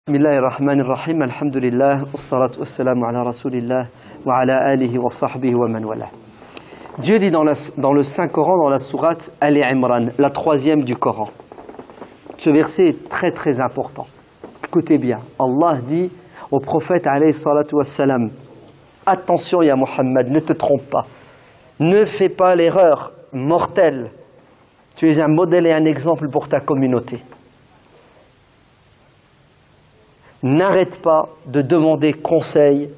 Bismillahirrahmanirrahim, alhamdulillah, wassalatu wassalamu ala rasulillah, wa ala alihi wa sahbihi wa man wala. Dieu dit dans le Saint-Coran, dans la sourate Ali Imran, la troisième du Coran. Ce verset est très très important. Écoutez bien, Allah dit au prophète alayhi salatu wassalam, attention ya Muhammad, ne te trompe pas, ne fais pas l'erreur mortelle, tu es un modèle et un exemple pour ta communauté. N'arrête pas de demander conseil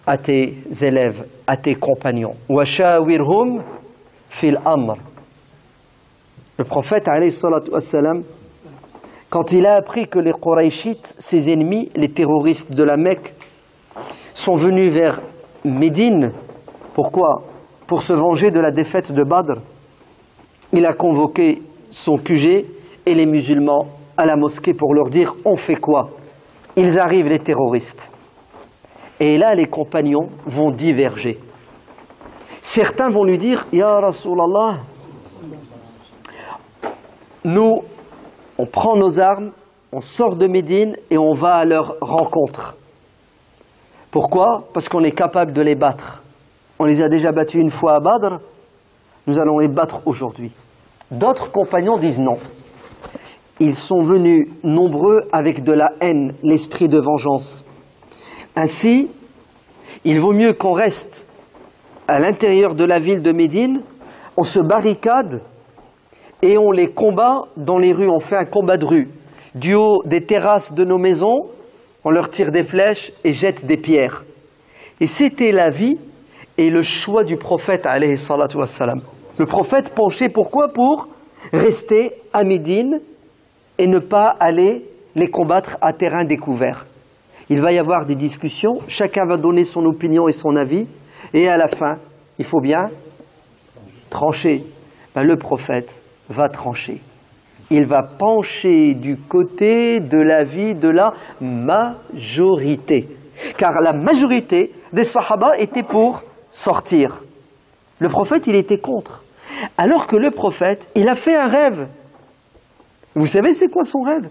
à tes élèves, à tes compagnons. وَشَاوِرْهُمْ فِي الْأَمْرِ. Le prophète, alayhi salatu wassalam, quand il a appris que les Qurayshites, ses ennemis, les terroristes de la Mecque, sont venus vers Médine, pourquoi? Pour se venger de la défaite de Badr, il a convoqué son QG et les musulmans à la mosquée pour leur dire « on fait quoi ?» Ils arrivent, les terroristes. Et là, les compagnons vont diverger. Certains vont lui dire « Ya Rasulallah, nous, on prend nos armes, on sort de Médine et on va à leur rencontre. » Pourquoi? Parce qu'on est capable de les battre. On les a déjà battus une fois à Badr, nous allons les battre aujourd'hui. D'autres compagnons disent non. Ils sont venus nombreux avec de la haine, l'esprit de vengeance. Ainsi, il vaut mieux qu'on reste à l'intérieur de la ville de Médine, on se barricade et on les combat dans les rues, on fait un combat de rue. Du haut des terrasses de nos maisons, on leur tire des flèches et jette des pierres. Et c'était l'avis et le choix du prophète, alayhi salatu wassalam. Le prophète penchait pourquoi? Pour rester à Médine et ne pas aller les combattre à terrain découvert. Il va y avoir des discussions, chacun va donner son opinion et son avis, et à la fin, il faut bien trancher. Le prophète va trancher. Il va pencher du côté de l'avis de la majorité. Car la majorité des Sahaba étaient pour sortir. Le prophète, il était contre. Alors que le prophète, il a fait un rêve. Vous savez c'est quoi son rêve?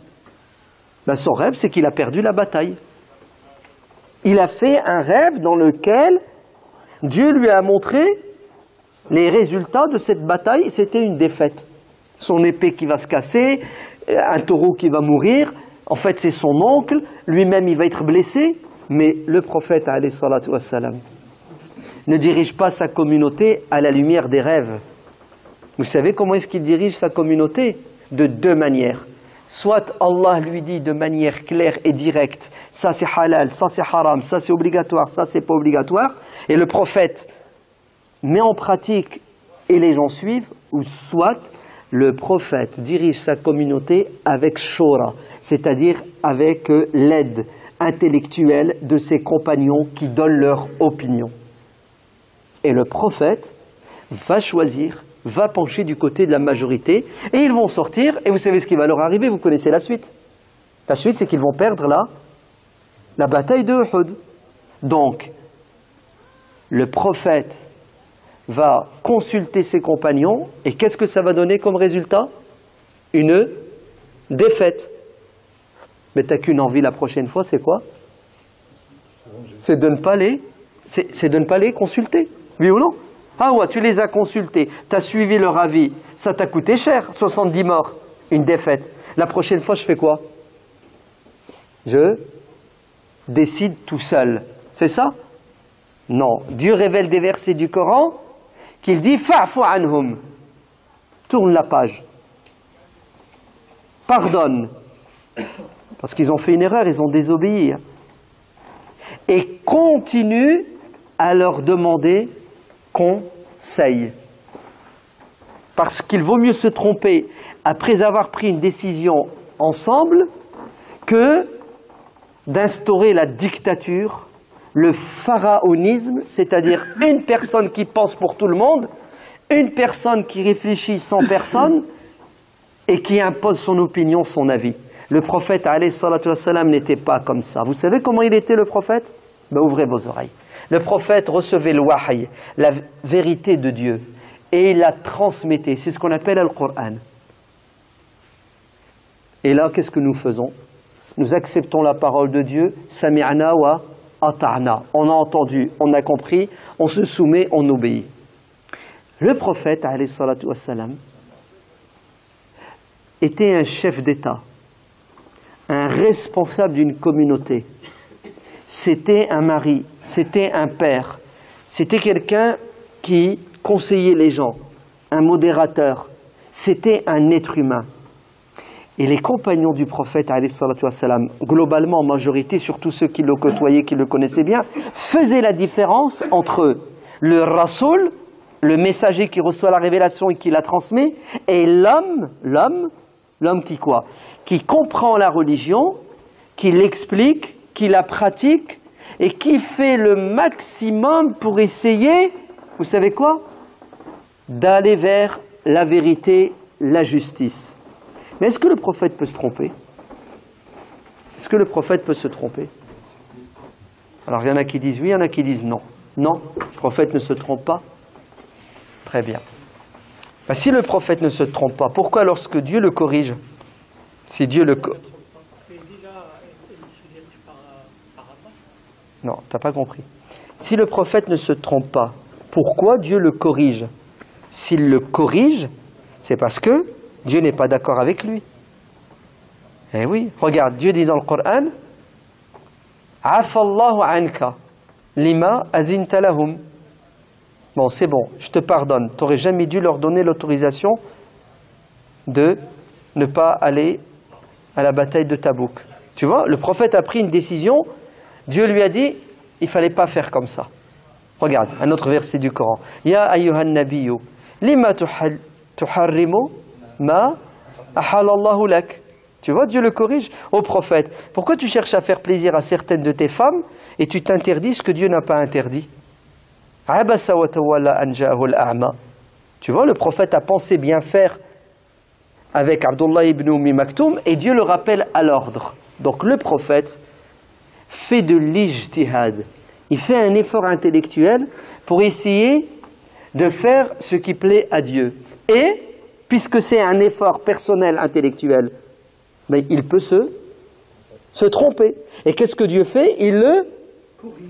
Son rêve, c'est qu'il a perdu la bataille. Il a fait un rêve dans lequel Dieu lui a montré les résultats de cette bataille. C'était une défaite. Son épée qui va se casser, un taureau qui va mourir. En fait, c'est son oncle. Lui-même, il va être blessé. Mais le prophète, alayhi salatu wassalam, ne dirige pas sa communauté à la lumière des rêves. Vous savez comment est-ce qu'il dirige sa communauté? De deux manières. Soit Allah lui dit de manière claire et directe, ça c'est halal, ça c'est haram, ça c'est obligatoire, ça c'est pas obligatoire, et le prophète met en pratique et les gens suivent, ou soit le prophète dirige sa communauté avec shura, c'est-à-dire avec l'aide intellectuelle de ses compagnons qui donnent leur opinion. Et le prophète va choisir, va pencher du côté de la majorité, et ils vont sortir, et vous savez ce qui va leur arriver, vous connaissez la suite. La suite, c'est qu'ils vont perdre la bataille de Uhud. Donc, le prophète va consulter ses compagnons, et qu'est-ce que ça va donner comme résultat? Une défaite. Mais t'as qu'une envie la prochaine fois, c'est quoi? C'est de ne pas les consulter. Oui ou non? Ah ouais, tu les as consultés, tu as suivi leur avis, ça t'a coûté cher, 70 morts, une défaite. La prochaine fois, je fais quoi? Je décide tout seul. C'est ça? Non. Dieu révèle des versets du Coran qu'il dit « Fa'fu anhum » tourne la page. Pardonne. Parce qu'ils ont fait une erreur, ils ont désobéi. Et continue à leur demander conseil. Parce qu'il vaut mieux se tromper après avoir pris une décision ensemble que d'instaurer la dictature, le pharaonisme, c'est-à-dire une personne qui pense pour tout le monde, une personne qui réfléchit sans personne et qui impose son opinion, son avis. Le prophète, alayhi salatu wassalam, n'était pas comme ça. Vous savez comment il était le prophète? Ouvrez vos oreilles. Le prophète recevait le wahy, la vérité de Dieu, et il la transmettait. C'est ce qu'on appelle le Coran. Et là, qu'est-ce que nous faisons? nous acceptons la parole de Dieu, sami'na wa ata'na. On a entendu, on a compris, on se soumet, on obéit. Le prophète, alayhi salatu wassalam, était un chef d'État, un responsable d'une communauté. C'était un mari, c'était un père, c'était quelqu'un qui conseillait les gens, un modérateur, c'était un être humain. Et les compagnons du prophète, alayhi salatu wassalam, globalement en majorité, surtout ceux qui le côtoyaient, qui le connaissaient bien, faisaient la différence entre le rasoul, le messager qui reçoit la révélation et qui la transmet, et l'homme qui quoi? Qui comprend la religion, qui l'explique, qui la pratique, et qui fait le maximum pour essayer, vous savez quoi? D'aller vers la vérité, la justice. Mais est-ce que le prophète peut se tromper? Est-ce que le prophète peut se tromper? Alors il y en a qui disent oui, il y en a qui disent non. Non, le prophète ne se trompe pas. Très bien. Ben, si le prophète ne se trompe pas, pourquoi lorsque Dieu le corrige? Si Dieu le corrige... Non, tu n'as pas compris. Si le prophète ne se trompe pas, pourquoi Dieu le corrige? S'il le corrige, c'est parce que Dieu n'est pas d'accord avec lui. Eh oui, regarde, Dieu dit dans le Coran, Afallahu anka lima azinta lahum. Bon, c'est bon, je te pardonne. Tu n'aurais jamais dû leur donner l'autorisation de ne pas aller à la bataille de Tabouk. Tu vois, le prophète a pris une décision, Dieu lui a dit, il ne fallait pas faire comme ça. Regarde, un autre verset du Coran. Ya ayyuhan nabiyyu, lima tuharrimu ma ahalallahu lak. Tu vois, Dieu le corrige au prophète. Pourquoi tu cherches à faire plaisir à certaines de tes femmes et tu t'interdis ce que Dieu n'a pas interdit? Abasa wa tawalla an ja'ahu al-a'ma. Tu vois, le prophète a pensé bien faire avec Abdullah ibn Ummi Maktoum et Dieu le rappelle à l'ordre. Donc le prophète fait de l'ijtihad. Il fait un effort intellectuel pour essayer de faire ce qui plaît à Dieu. Et, puisque c'est un effort personnel intellectuel, mais il peut se tromper. Et qu'est-ce que Dieu fait? Il le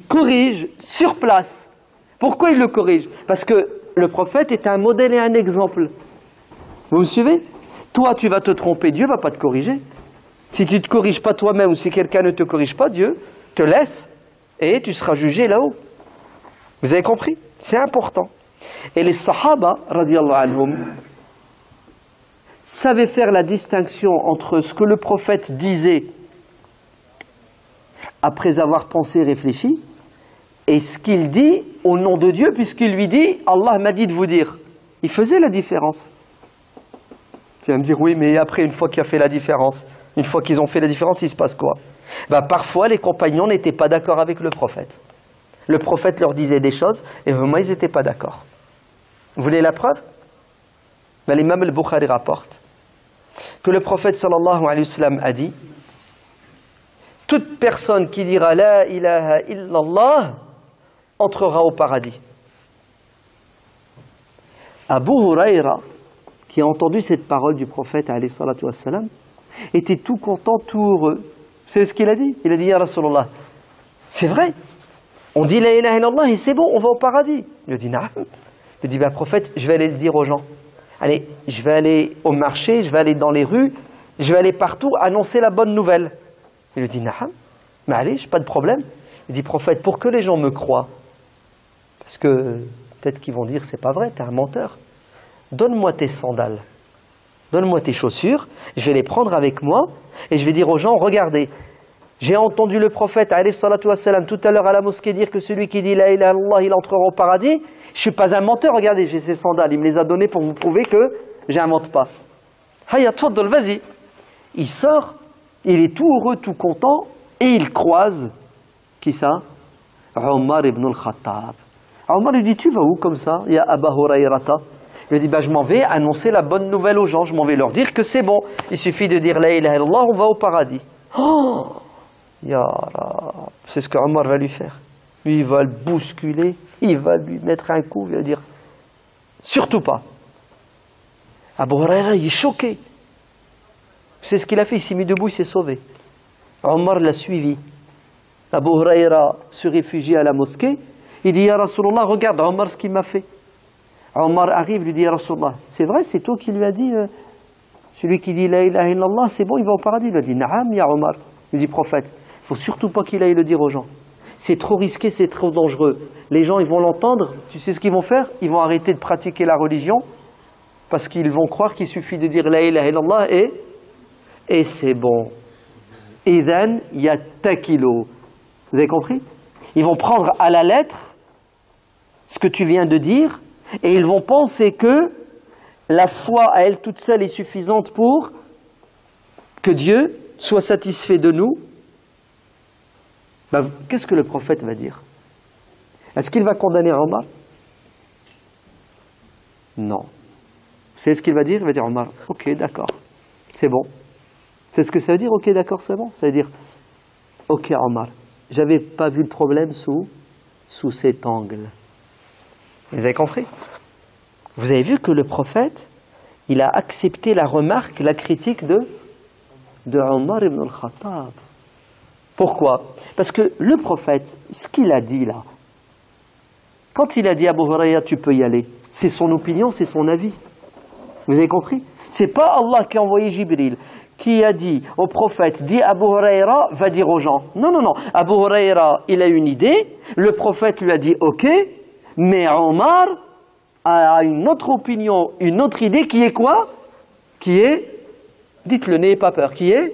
corrige sur place. Pourquoi il le corrige? Parce que le prophète est un modèle et un exemple. Vous me suivez? Toi, tu vas te tromper, Dieu ne va pas te corriger. Si tu ne te corriges pas toi-même ou si quelqu'un ne te corrige pas, Dieu te laisse et tu seras jugé là-haut. Vous avez compris? C'est important. Et les Sahaba, radiyallahu anhum, savaient faire la distinction entre ce que le prophète disait après avoir pensé et réfléchi et ce qu'il dit au nom de Dieu, puisqu'il lui dit « Allah m'a dit de vous dire ». Il faisait la différence. Tu vas me dire « Oui, mais après, une fois qu'il a fait la différence, une fois qu'ils ont fait la différence, il se passe quoi ?» Ben, parfois, les compagnons n'étaient pas d'accord avec le prophète. Le prophète leur disait des choses et eux-mêmes, ils n'étaient pas d'accord. Vous voulez la preuve? Ben, l'imam al-Bukhari rapporte que le prophète sallallahu alayhi wa sallam a dit « Toute personne qui dira la ilaha illallah entrera au paradis. » Abu Huraira, qui a entendu cette parole du prophète alayhi salatu wassalam, était tout content, tout heureux. Vous savez ce qu'il a dit? Il a dit « Ya Rasulallah, c'est vrai, on dit la ilaha illallah et c'est bon, on va au paradis. » Il a dit « Na'am. » Il a dit « Prophète, je vais aller le dire aux gens. Allez, je vais aller au marché, je vais aller dans les rues, je vais aller partout annoncer la bonne nouvelle. » Il lui dit « Na'am, mais allez, pas de problème. » Il dit « Prophète, pour que les gens me croient, parce que peut-être qu'ils vont dire c'est pas vrai, t'es un menteur, donne-moi tes sandales, donne-moi tes chaussures, je vais les prendre avec moi et je vais dire aux gens, regardez, j'ai entendu le prophète alayhi salatu wassalam tout à l'heure à la mosquée dire que celui qui dit la ilaha illallah, il entrera au paradis. Je suis pas un menteur, regardez, j'ai ces sandales, il me les a données pour vous prouver que j'invente pas. Hayya, tfaddal, vas-y. Il sort, il est tout heureux, tout content et il croise, qui ça? Omar ibn al-Khattab. Omar lui dit, tu vas où comme ça? Il y a Aba Hurayrata. Il lui dit, je m'en vais annoncer la bonne nouvelle aux gens, je m'en vais leur dire que c'est bon. Il suffit de dire la ilaha illallah, on va au paradis. Oh, ya Rab, c'est ce que Omar va lui faire. Il va le bousculer, il va lui mettre un coup, il va dire, surtout pas. Abu Huraira, il est choqué. C'est ce qu'il a fait, il s'est mis debout, il s'est sauvé. Omar l'a suivi. Abu Huraira se réfugie à la mosquée. Il dit, Ya Rasulallah, regarde Omar ce qu'il m'a fait. Omar arrive, lui dit, Ya Rasulallah, c'est vrai, c'est toi qui lui as dit, celui qui dit La ilaha illallah, c'est bon, il va au paradis. Il lui a dit, Naam, Ya Omar. Il dit, prophète, il ne faut surtout pas qu'il aille le dire aux gens. C'est trop risqué, c'est trop dangereux. Les gens, ils vont l'entendre, tu sais ce qu'ils vont faire? Ils vont arrêter de pratiquer la religion parce qu'ils vont croire qu'il suffit de dire La ilaha illallah et c'est bon. Idhan yattakilu. Vous avez compris? Ils vont prendre à la lettre ce que tu viens de dire et ils vont penser que la foi à elle toute seule est suffisante pour que Dieu soit satisfait de nous. Ben, qu'est-ce que le prophète va dire? Est-ce qu'il va condamner Omar? Non. Vous savez ce qu'il va dire? Il va dire Omar, ok, d'accord, c'est bon. C'est ce que ça veut dire, ok, d'accord, c'est bon? Ça veut dire, ok Omar, j'avais pas vu le problème sous cet angle. Vous avez compris? Vous avez vu que le prophète, il a accepté la remarque, la critique de Omar ibn al-Khattab. Pourquoi? Parce que le prophète, ce qu'il a dit là, quand il a dit à Abu Huraira, tu peux y aller, c'est son opinion, c'est son avis. Vous avez compris? C'est pas Allah qui a envoyé Jibril, qui a dit au prophète, dis Abu Huraira, va dire aux gens. Non, non, non. Abu Huraira, il a une idée, le prophète lui a dit ok, mais Omar a une autre opinion, une autre idée qui est quoi? Qui est, dites-le, n'ayez pas peur, qui est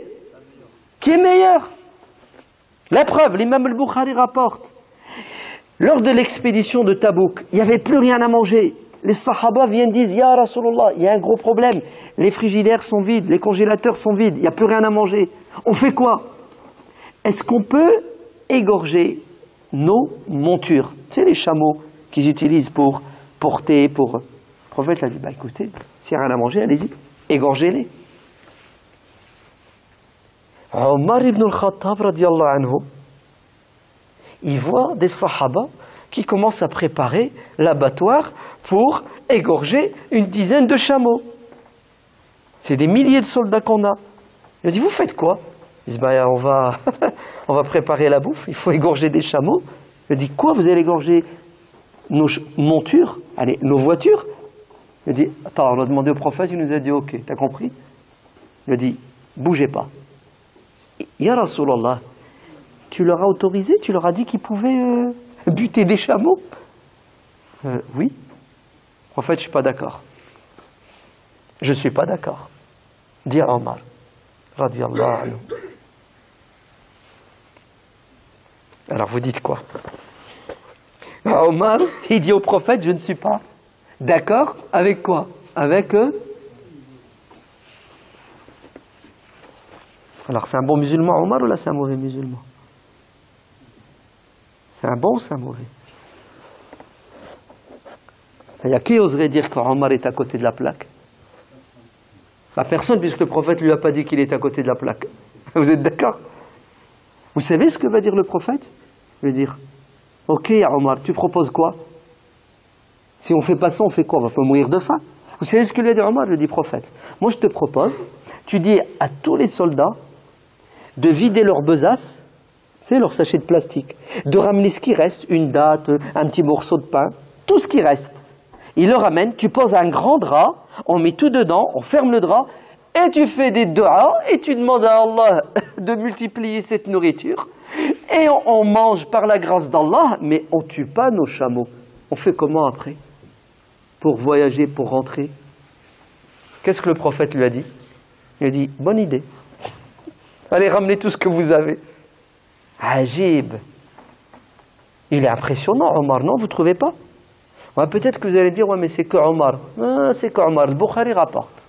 meilleure. La preuve, l'imam al-Bukhari rapporte, lors de l'expédition de Tabouk, il n'y avait plus rien à manger. Les sahaba viennent dire, Ya Rasulallah, il y a un gros problème. Les frigidaires sont vides, les congélateurs sont vides, il n'y a plus rien à manger. On fait quoi? Est-ce qu'on peut égorger nos montures? Tu sais, les chameaux qu'ils utilisent pour porter, pour... Le prophète a dit, bah écoutez, s'il n'y a rien à manger, allez-y, égorgez-les. Omar ibn al-Khattab, radiallahu anhu, il voit des sahaba qui commencent à préparer l'abattoir pour égorger une dizaine de chameaux. C'est des milliers de soldats qu'on a. Il a dit, vous faites quoi? Ils disent, ben, on va préparer la bouffe, il faut égorger des chameaux. Il a dit, quoi, vous allez égorger nos montures, allez, nos voitures? Il a dit, attends, on a demandé au prophète, il nous a dit, ok, t'as compris? Il a dit, bougez pas. Ya Rasulallah, tu leur as autorisé, tu leur as dit qu'ils pouvaient buter des chameaux? Oui. En fait, je ne suis pas d'accord. Je ne suis pas d'accord. Dit Omar, radiallahu anhu. Alors vous dites quoi? Omar, il dit au prophète, je ne suis pas d'accord avec quoi? Avec eux. Alors c'est un bon musulman Omar ou là c'est un mauvais musulman? C'est un bon ou c'est un mauvais? Il y a qui oserait dire qu'Omar est à côté de la plaque? La personne, puisque le prophète ne lui a pas dit qu'il est à côté de la plaque. Vous êtes d'accord? Vous savez ce que va dire le prophète? Il va dire, ok Omar, tu proposes quoi? Si on ne fait pas ça, on fait quoi? On va pas mourir de faim. Vous savez ce que lui a dit Omar? Le dit prophète. Moi je te propose, tu dis à tous les soldats de vider leur besace, c'est leur sachet de plastique, de ramener ce qui reste, une date, un petit morceau de pain, tout ce qui reste. Il le ramène, tu poses un grand drap, on met tout dedans, on ferme le drap, et tu fais des du'as, et tu demandes à Allah de multiplier cette nourriture, et on mange par la grâce d'Allah, mais on ne tue pas nos chameaux. On fait comment après? Pour voyager, pour rentrer? Qu'est-ce que le prophète lui a dit? Il lui a dit, bonne idée. Allez, ramenez tout ce que vous avez. Ajib. Il est impressionnant, Omar, non? Vous ne trouvez pas? Ouais, peut-être que vous allez dire, ouais, mais c'est que Omar. Ah, c'est que Omar. Le Bukhari rapporte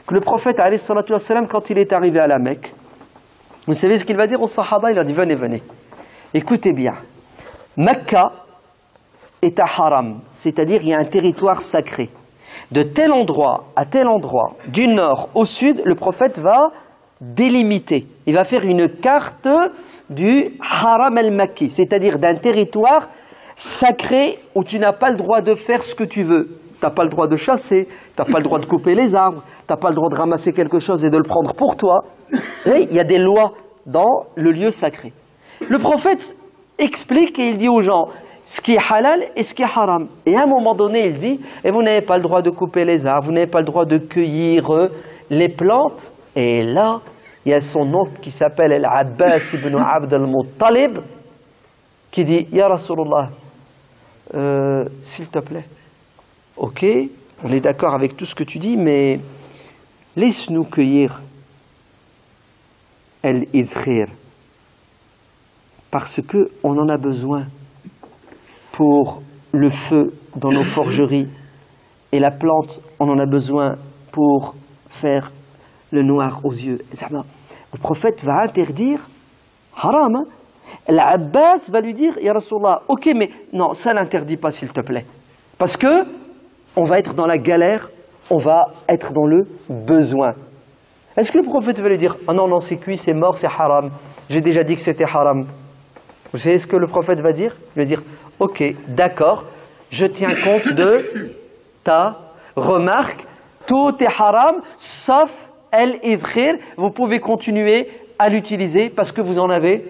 que le prophète, alayhi salatu wassalam, quand il est arrivé à la Mecque, vous savez ce qu'il va dire aux Sahaba? Il a dit, venez, venez. Écoutez bien. Mecca est un haram, c'est-à-dire il y a un territoire sacré. De tel endroit à tel endroit, du nord au sud, le prophète va délimiter. Il va faire une carte du haram al-Makki, c'est-à-dire d'un territoire sacré où tu n'as pas le droit de faire ce que tu veux. Tu n'as pas le droit de chasser, tu n'as pas le droit de couper les arbres, tu n'as pas le droit de ramasser quelque chose et de le prendre pour toi. Et il y a des lois dans le lieu sacré. Le prophète explique et il dit aux gens ce qui est halal et ce qui est haram. Et à un moment donné, il dit, et vous n'avez pas le droit de couper les arbres, vous n'avez pas le droit de cueillir les plantes. Et là, il y a son oncle qui s'appelle Al-Abbas ibn Abd al-Muttalib qui dit, Ya Rasulullah, s'il te plaît, ok, on est d'accord avec tout ce que tu dis, mais laisse-nous cueillir Al-Idkhir, parce qu'on en a besoin pour le feu dans nos forgeries, et la plante, on en a besoin pour faire le noir aux yeux. Le prophète va interdire haram. Hein? L'Abbas va lui dire, Ya Rasulallah, ok, mais non, ça n'interdit pas s'il te plaît. Parce que on va être dans la galère, on va être dans le besoin. Est-ce que le prophète va lui dire, ah non, non, c'est cuit, c'est mort, c'est haram. J'ai déjà dit que c'était haram. Vous savez ce que le prophète va dire? Il va dire, ok, d'accord, je tiens compte de ta remarque, tout est haram, sauf al-idkhir, vous pouvez continuer à l'utiliser parce que vous en avez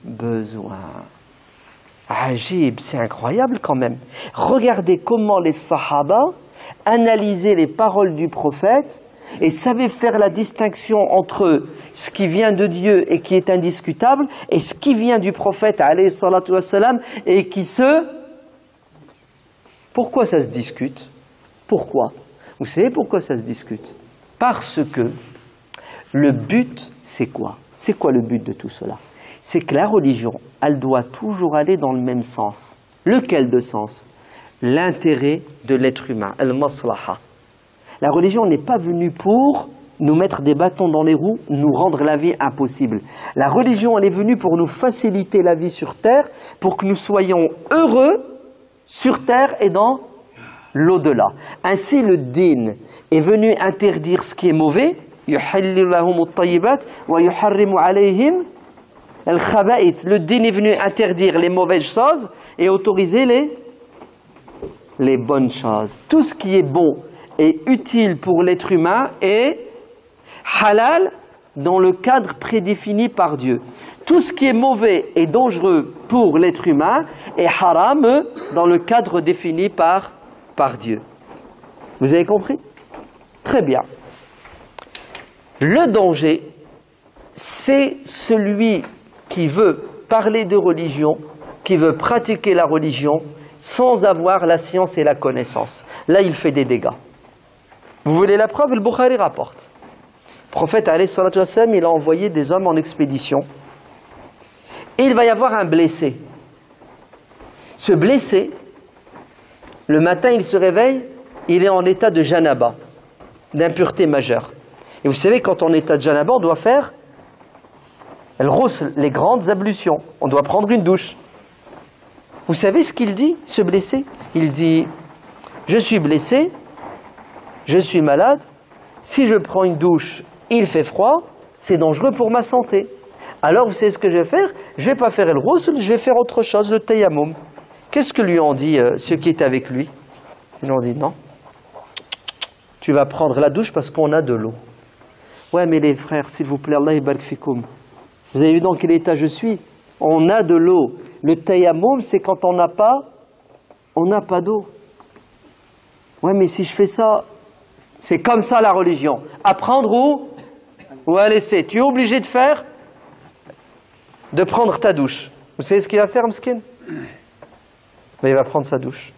besoin. Ajib, c'est incroyable quand même. Regardez comment les sahaba analysaient les paroles du prophète et savaient faire la distinction entre ce qui vient de Dieu et qui est indiscutable et ce qui vient du prophète alayhi salatu wassalam et qui se... Pourquoi ça se discute? Pourquoi? Vous savez pourquoi ça se discute? Parce que le but, c'est quoi? C'est quoi le but de tout cela? C'est que la religion, elle doit toujours aller dans le même sens. Lequel de sens? L'intérêt de l'être humain, al-maslaha. La religion n'est pas venue pour nous mettre des bâtons dans les roues, nous rendre la vie impossible. La religion, elle est venue pour nous faciliter la vie sur terre, pour que nous soyons heureux sur terre et dans l'au-delà. Ainsi, le din est venu interdire ce qui est mauvais. Le din est venu interdire les mauvaises choses et autoriser les bonnes choses. Tout ce qui est bon et utile pour l'être humain est halal dans le cadre prédéfini par Dieu. Tout ce qui est mauvais et dangereux pour l'être humain est haram dans le cadre défini par Dieu. Vous avez compris? Très bien. Le danger, c'est celui qui veut parler de religion, qui veut pratiquer la religion sans avoir la science et la connaissance. Là, il fait des dégâts. Vous voulez la preuve? Le Bukhari rapporte. Le prophète, alayhi salatu wassalam, il a envoyé des hommes en expédition. Et il va y avoir un blessé. Ce blessé, le matin, il se réveille, il est en état de janaba, d'impureté majeure. Et vous savez, quand on est en état de janaba, on doit faire les grandes ablutions. On doit prendre une douche. Vous savez ce qu'il dit, ce blessé? Il dit, je suis blessé, je suis malade, si je prends une douche, il fait froid, c'est dangereux pour ma santé. Alors vous savez ce que je vais faire? Je ne vais pas faire le ghusl, je vais faire autre chose, le tayammum. Qu'est-ce que lui ont dit ceux qui étaient avec lui? Ils lui ont dit, non, tu vas prendre la douche parce qu'on a de l'eau. Ouais, mais les frères, s'il vous plaît, Allah yabarak fikoum. Vous avez vu dans quel état je suis? On a de l'eau. Le tayammum, c'est quand on n'a pas d'eau. Ouais, mais si je fais ça, c'est comme ça la religion. Apprendre ou à laisser. Tu es obligé de prendre ta douche. Vous savez ce qu'il va faire, Mskin? Il va prendre sa douche.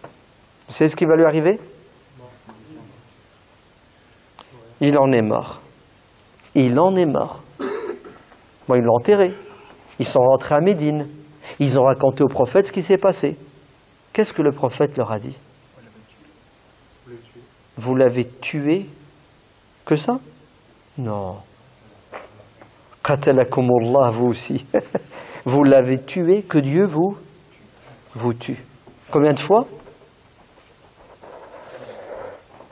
Vous savez ce qui va lui arriver? Il en est mort. Il en est mort. Bon, ils l'ont enterré. Ils sont rentrés à Médine. Ils ont raconté au prophète ce qui s'est passé. Qu'est-ce que le prophète leur a dit? Vous l'avez tué? Que ça? Non. Qatalakumullah, vous aussi. Vous l'avez tué, que Dieu vous tue. Combien de fois?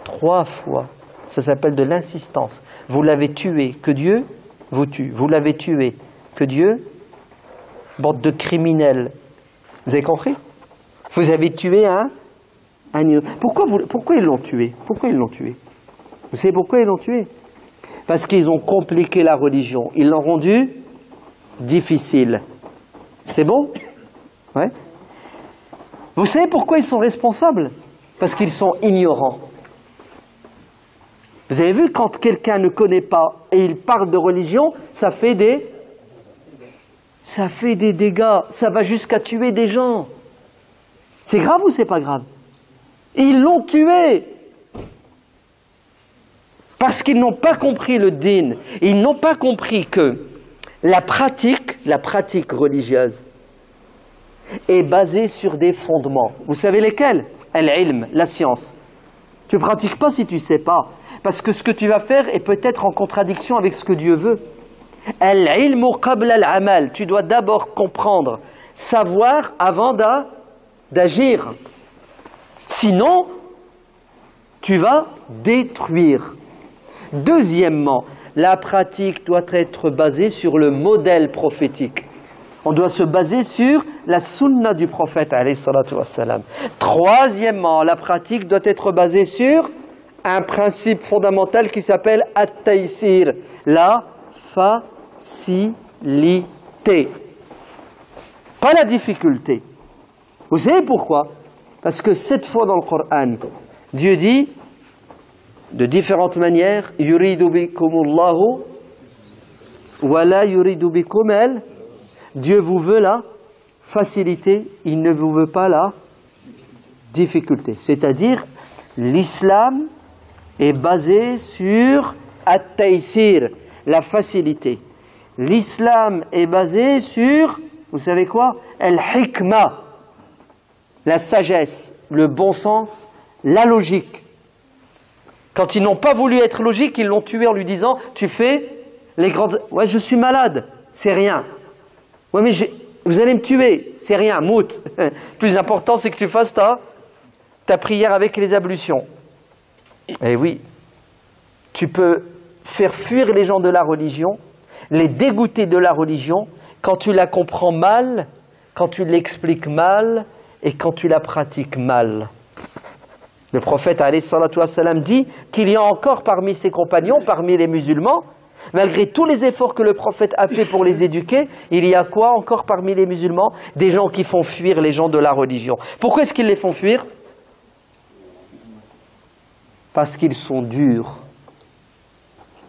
3 fois. Ça s'appelle de l'insistance. Vous l'avez tué, que Dieu vous tue. Vous l'avez tué, que Dieu... Bande de criminels. Vous avez compris? Vous avez tué un Pourquoi ils l'ont tué? Pourquoi ils l'ont tué? Vous savez pourquoi ils l'ont tué? Parce qu'ils ont compliqué la religion. Ils l'ont rendue difficile. C'est bon? Ouais. Vous savez pourquoi ils sont responsables? Parce qu'ils sont ignorants. Vous avez vu, quand quelqu'un ne connaît pas et il parle de religion, ça fait des dégâts, ça va jusqu'à tuer des gens. C'est grave ou c'est pas grave? Ils l'ont tué parce qu'ils n'ont pas compris le din. Ils n'ont pas compris que la pratique religieuse est basée sur des fondements. Vous savez lesquels? Al-ilm, la science. Tu ne pratiques pas si tu ne sais pas, parce que ce que tu vas faire est peut-être en contradiction avec ce que Dieu veut. Al-ilmu qabla al-amal. Tu dois d'abord comprendre, savoir avant d'agir. Sinon, tu vas détruire. Deuxièmement, la pratique doit être basée sur le modèle prophétique. On doit se baser sur la sunna du prophète, alayhi salatu wassalam. Troisièmement, la pratique doit être basée sur un principe fondamental qui s'appelle at-taysir, la facilité. Pas la difficulté. Vous savez pourquoi? Parce que 7 fois dans le Coran, Dieu dit, de différentes manières, yuridu bikumullahu wa la yuridu bikum al. Dieu vous veut la facilité, il ne vous veut pas la difficulté. C'est-à-dire, l'islam est basé sur at-taysir, la facilité. L'islam est basé sur, vous savez quoi? Al-hikma, la sagesse, le bon sens, la logique. Quand ils n'ont pas voulu être logiques, ils l'ont tué en lui disant, tu fais les grandes... Ouais, je suis malade, c'est rien. Ouais, mais vous allez me tuer, c'est rien, mout. Le plus important, c'est que tu fasses ta prière avec les ablutions. Eh oui, tu peux faire fuir les gens de la religion, les dégoûter de la religion, quand tu la comprends mal, quand tu l'expliques mal et quand tu la pratiques mal. Le prophète alayhi salatu wassalam dit qu'il y a encore parmi ses compagnons, parmi les musulmans, malgré tous les efforts que le prophète a fait pour les éduquer, il y a quoi encore parmi les musulmans? Des gens qui font fuir les gens de la religion. Pourquoi est-ce qu'ils les font fuir? Parce qu'ils sont durs.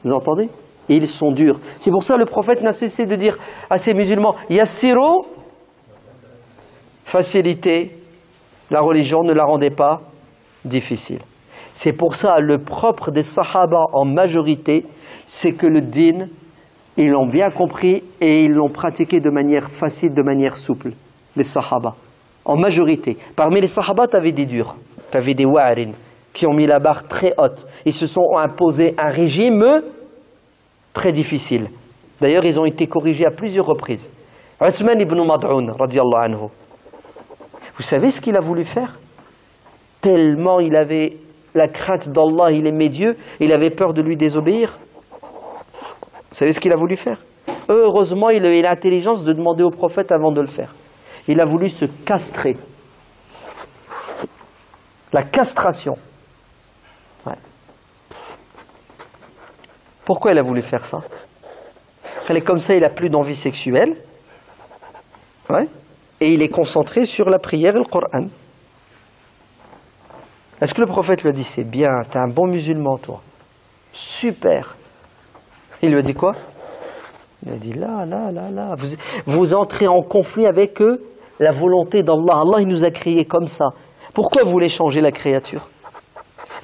Vous entendez? Ils sont durs. C'est pour ça que le prophète n'a cessé de dire à ces musulmans, yassiru, facilité, la religion ne la rendait pas difficile. C'est pour ça le propre des sahaba en majorité, c'est que le din, ils l'ont bien compris et ils l'ont pratiqué de manière facile, de manière souple. Les sahaba, en majorité. Parmi les sahaba, tu avais des durs, tu avais des wa'arin, qui ont mis la barre très haute. Ils se sont imposés un régime très difficile. D'ailleurs, ils ont été corrigés à plusieurs reprises. Uthman ibn Mad'un, radiyallahu anhu. Vous savez ce qu'il a voulu faire? Tellement il avait la crainte d'Allah, il aimait Dieu, il avait peur de lui désobéir. Vous savez ce qu'il a voulu faire? Heureusement, il a eu l'intelligence de demander au prophète avant de le faire. Il a voulu se castrer. La castration. Ouais. Pourquoi il a voulu faire ça? Comme ça, il n'a plus d'envie sexuelle. Ouais. Et il est concentré sur la prière et le Coran. Est-ce que le prophète lui a dit, c'est bien, tu es un bon musulman toi, super. Il lui a dit quoi? Il lui a dit, là, vous entrez en conflit avec eux, la volonté d'Allah. Allah, il nous a créés comme ça. Pourquoi vous voulez changer la créature?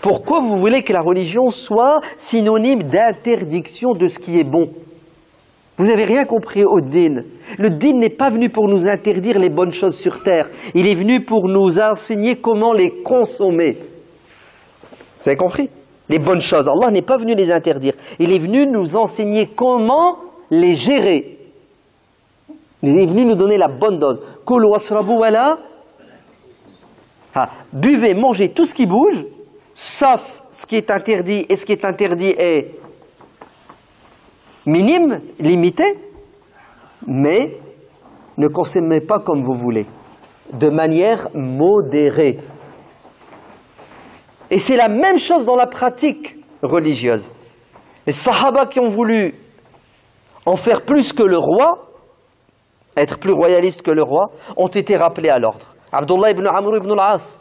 Pourquoi vous voulez que la religion soit synonyme d'interdiction de ce qui est bon? Vous n'avez rien compris au din. Le din n'est pas venu pour nous interdire les bonnes choses sur terre. Il est venu pour nous enseigner comment les consommer. Vous avez compris? Les bonnes choses. Allah n'est pas venu les interdire. Il est venu nous enseigner comment les gérer. Il est venu nous donner la bonne dose. Kulu wasrabu wala. Buvez, mangez tout ce qui bouge, sauf ce qui est interdit. Et ce qui est interdit est minime, limité, mais ne consommez pas comme vous voulez, de manière modérée. Et c'est la même chose dans la pratique religieuse. Les sahaba qui ont voulu en faire plus que le roi, être plus royalistes que le roi, ont été rappelés à l'ordre. Abdullah ibn Amr ibn al-As,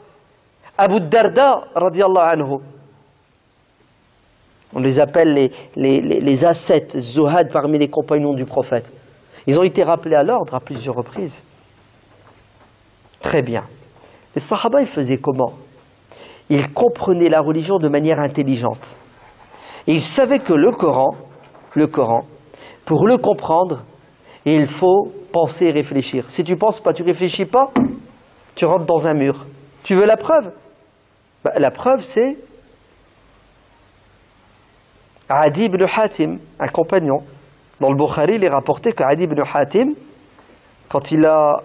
Abu Darda, radiallahu anhu. On les appelle les ascètes, zuhad parmi les compagnons du prophète. Ils ont été rappelés à l'ordre à plusieurs reprises. Très bien. Les sahaba, ils faisaient comment? Ils comprenaient la religion de manière intelligente. Et ils savaient que le Coran, pour le comprendre, il faut penser et réfléchir. Si tu ne penses pas, tu ne réfléchis pas, tu rentres dans un mur. Tu veux la preuve? La preuve, c'est Adi ibn Hatim, un compagnon. Dans le Bukhari, il est rapporté qu'Adi ibn Hatim, quand il a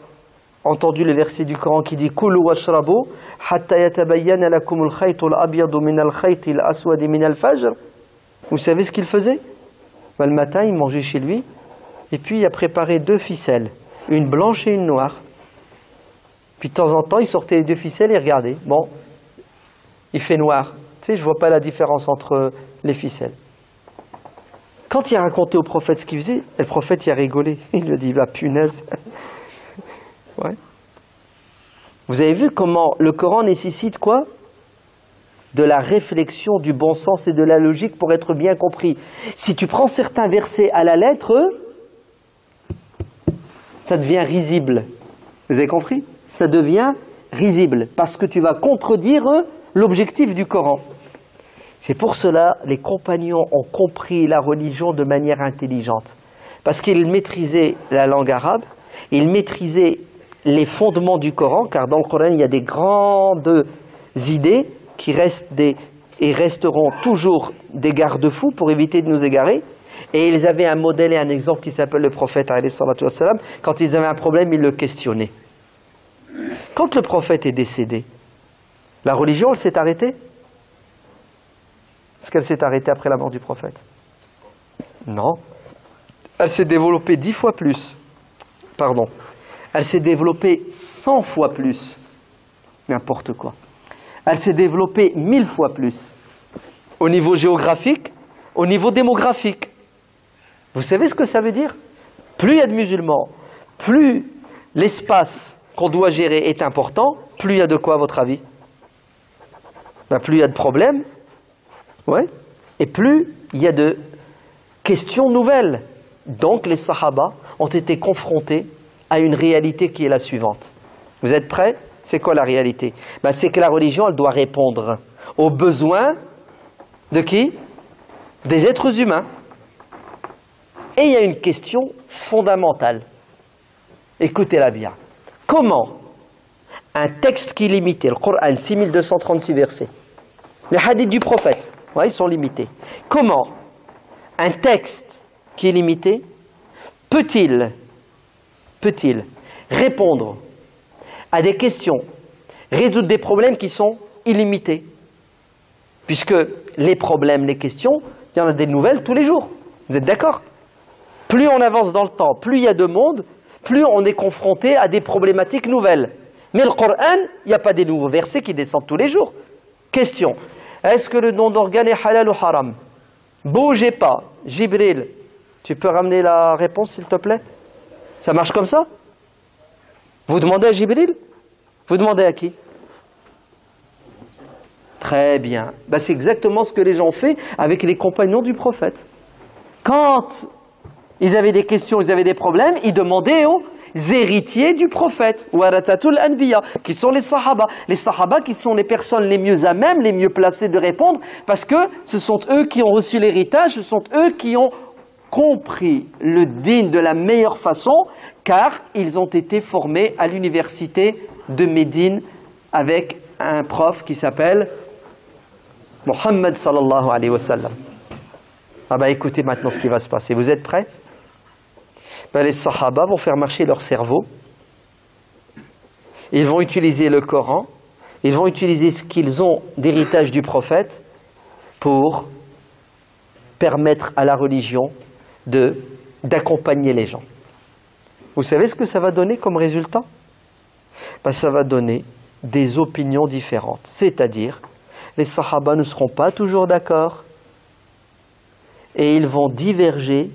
entendu le verset du Coran qui dit « Kulu washrabu hatta yatabayyana lakum al-khayt al-abyadu min al-khayt al-aswadi min al-fajr » Vous savez ce qu'il faisait? Le matin, il mangeait chez lui, et puis il a préparé 2 ficelles, une blanche et une noire. Puis de temps en temps, il sortait les 2 ficelles et regardait. Bon, il fait noir. Tu sais, je ne vois pas la différence entre les ficelles. Quand il a raconté au prophète ce qu'il faisait, le prophète il a rigolé. Il lui a dit, bah punaise. Ouais. Vous avez vu comment le Coran nécessite quoi? De la réflexion, du bon sens et de la logique pour être bien compris. Si tu prends certains versets à la lettre, ça devient risible. Vous avez compris? Ça devient risible parce que tu vas contredire l'objectif du Coran. C'est pour cela les compagnons ont compris la religion de manière intelligente. Parce qu'ils maîtrisaient la langue arabe, ils maîtrisaient les fondements du Coran, car dans le Coran il y a des grandes idées qui restent et resteront toujours des garde-fous pour éviter de nous égarer. Et ils avaient un modèle et un exemple qui s'appelle le prophète alayhi salatu wassalam. Quand ils avaient un problème, ils le questionnaient. Quand le prophète est décédé, la religion, elle s'est arrêtée? Est-ce qu'elle s'est arrêtée après la mort du prophète? Non. Elle s'est développée 10 fois plus. Pardon. Elle s'est développée 100 fois plus. N'importe quoi. Elle s'est développée 1000 fois plus. Au niveau géographique, au niveau démographique. Vous savez ce que ça veut dire? Plus il y a de musulmans, plus l'espace qu'on doit gérer est important, plus il y a de quoi à votre avis? Plus il y a de problèmes. Ouais. Et plus il y a de questions nouvelles. Donc les sahaba ont été confrontés à une réalité qui est la suivante. Vous êtes prêts? C'est quoi la réalité? C'est que la religion, elle doit répondre aux besoins de qui? Des êtres humains. Et il y a une question fondamentale. Écoutez-la bien. Comment un texte qui est limité, le Coran, 6236 versets, les hadiths du prophète, ouais, ils sont limités. Comment un texte qui est limité peut-il répondre à des questions, résoudre des problèmes qui sont illimités? Puisque les problèmes, les questions, il y en a des nouvelles tous les jours. Vous êtes d'accord? Plus on avance dans le temps, plus il y a de monde, plus on est confronté à des problématiques nouvelles. Mais le Coran, il n'y a pas des nouveaux versets qui descendent tous les jours. Question. Est-ce que le don d'organe est halal ou haram? Bougez pas. Jibril, tu peux ramener la réponse s'il te plaît? Ça marche comme ça? Vous demandez à Jibril? Vous demandez à qui? Très bien. C'est exactement ce que les gens ont fait avec les compagnons du prophète. Quand ils avaient des questions, ils avaient des problèmes, ils demandaient aux héritiers du prophète, warathatul anbiya, qui sont les sahaba. Les sahaba qui sont les personnes les mieux à même, les mieux placées de répondre, parce que ce sont eux qui ont reçu l'héritage, ce sont eux qui ont compris le dîn de la meilleure façon, car ils ont été formés à l'université de Médine avec un prof qui s'appelle Muhammad sallallahu alayhi wa sallam. Écoutez maintenant ce qui va se passer. Vous êtes prêts? Les sahaba vont faire marcher leur cerveau. Ils vont utiliser le Coran. Ils vont utiliser ce qu'ils ont d'héritage du prophète pour permettre à la religion d'accompagner les gens. Vous savez ce que ça va donner comme résultat? Ça va donner des opinions différentes. C'est-à-dire, les sahaba ne seront pas toujours d'accord et ils vont diverger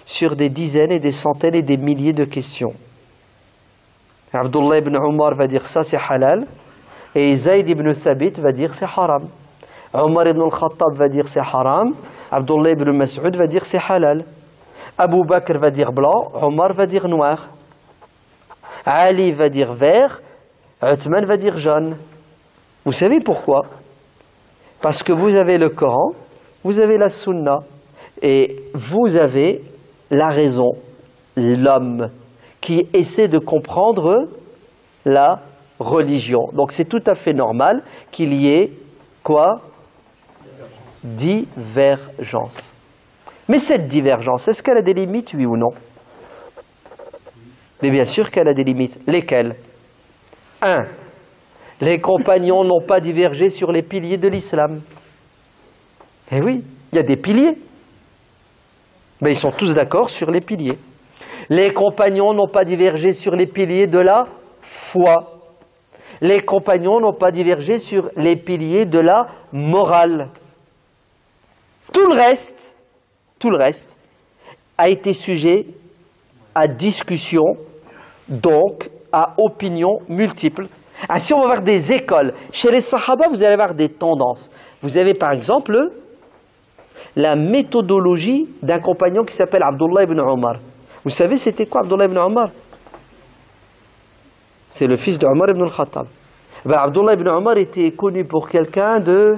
sur des dizaines et des centaines et des milliers de questions. Abdullah ibn Omar va dire ça c'est halal, et Zayd ibn Thabit va dire c'est haram. Omar ibn al-Khattab va dire c'est haram, Abdullah ibn Mas'ud va dire c'est halal. Abu Bakr va dire blanc, Omar va dire noir. Ali va dire vert, Uthman va dire jaune. Vous savez pourquoi? Parce que vous avez le Coran, vous avez la Sunna, et vous avez la raison, l'homme, qui essaie de comprendre la religion. Donc c'est tout à fait normal qu'il y ait quoi? Divergence. Mais cette divergence, est-ce qu'elle a des limites, oui ou non? Mais bien sûr qu'elle a des limites. Lesquelles? 1. Les compagnons n'ont pas divergé sur les piliers de l'islam. Eh oui, il y a des piliers. Mais ils sont tous d'accord sur les piliers. Les compagnons n'ont pas divergé sur les piliers de la foi. Les compagnons n'ont pas divergé sur les piliers de la morale. Tout le reste a été sujet à discussion, donc à opinions multiples. Ainsi, on va voir des écoles. Chez les Sahaba, vous allez avoir des tendances. Vous avez par exemple la méthodologie d'un compagnon qui s'appelle Abdullah ibn Omar. Vous savez c'était quoi Abdullah ibn Omar? C'est le fils de Omar ibn al-Khattab. Abdullah ibn Omar était connu pour quelqu'un de...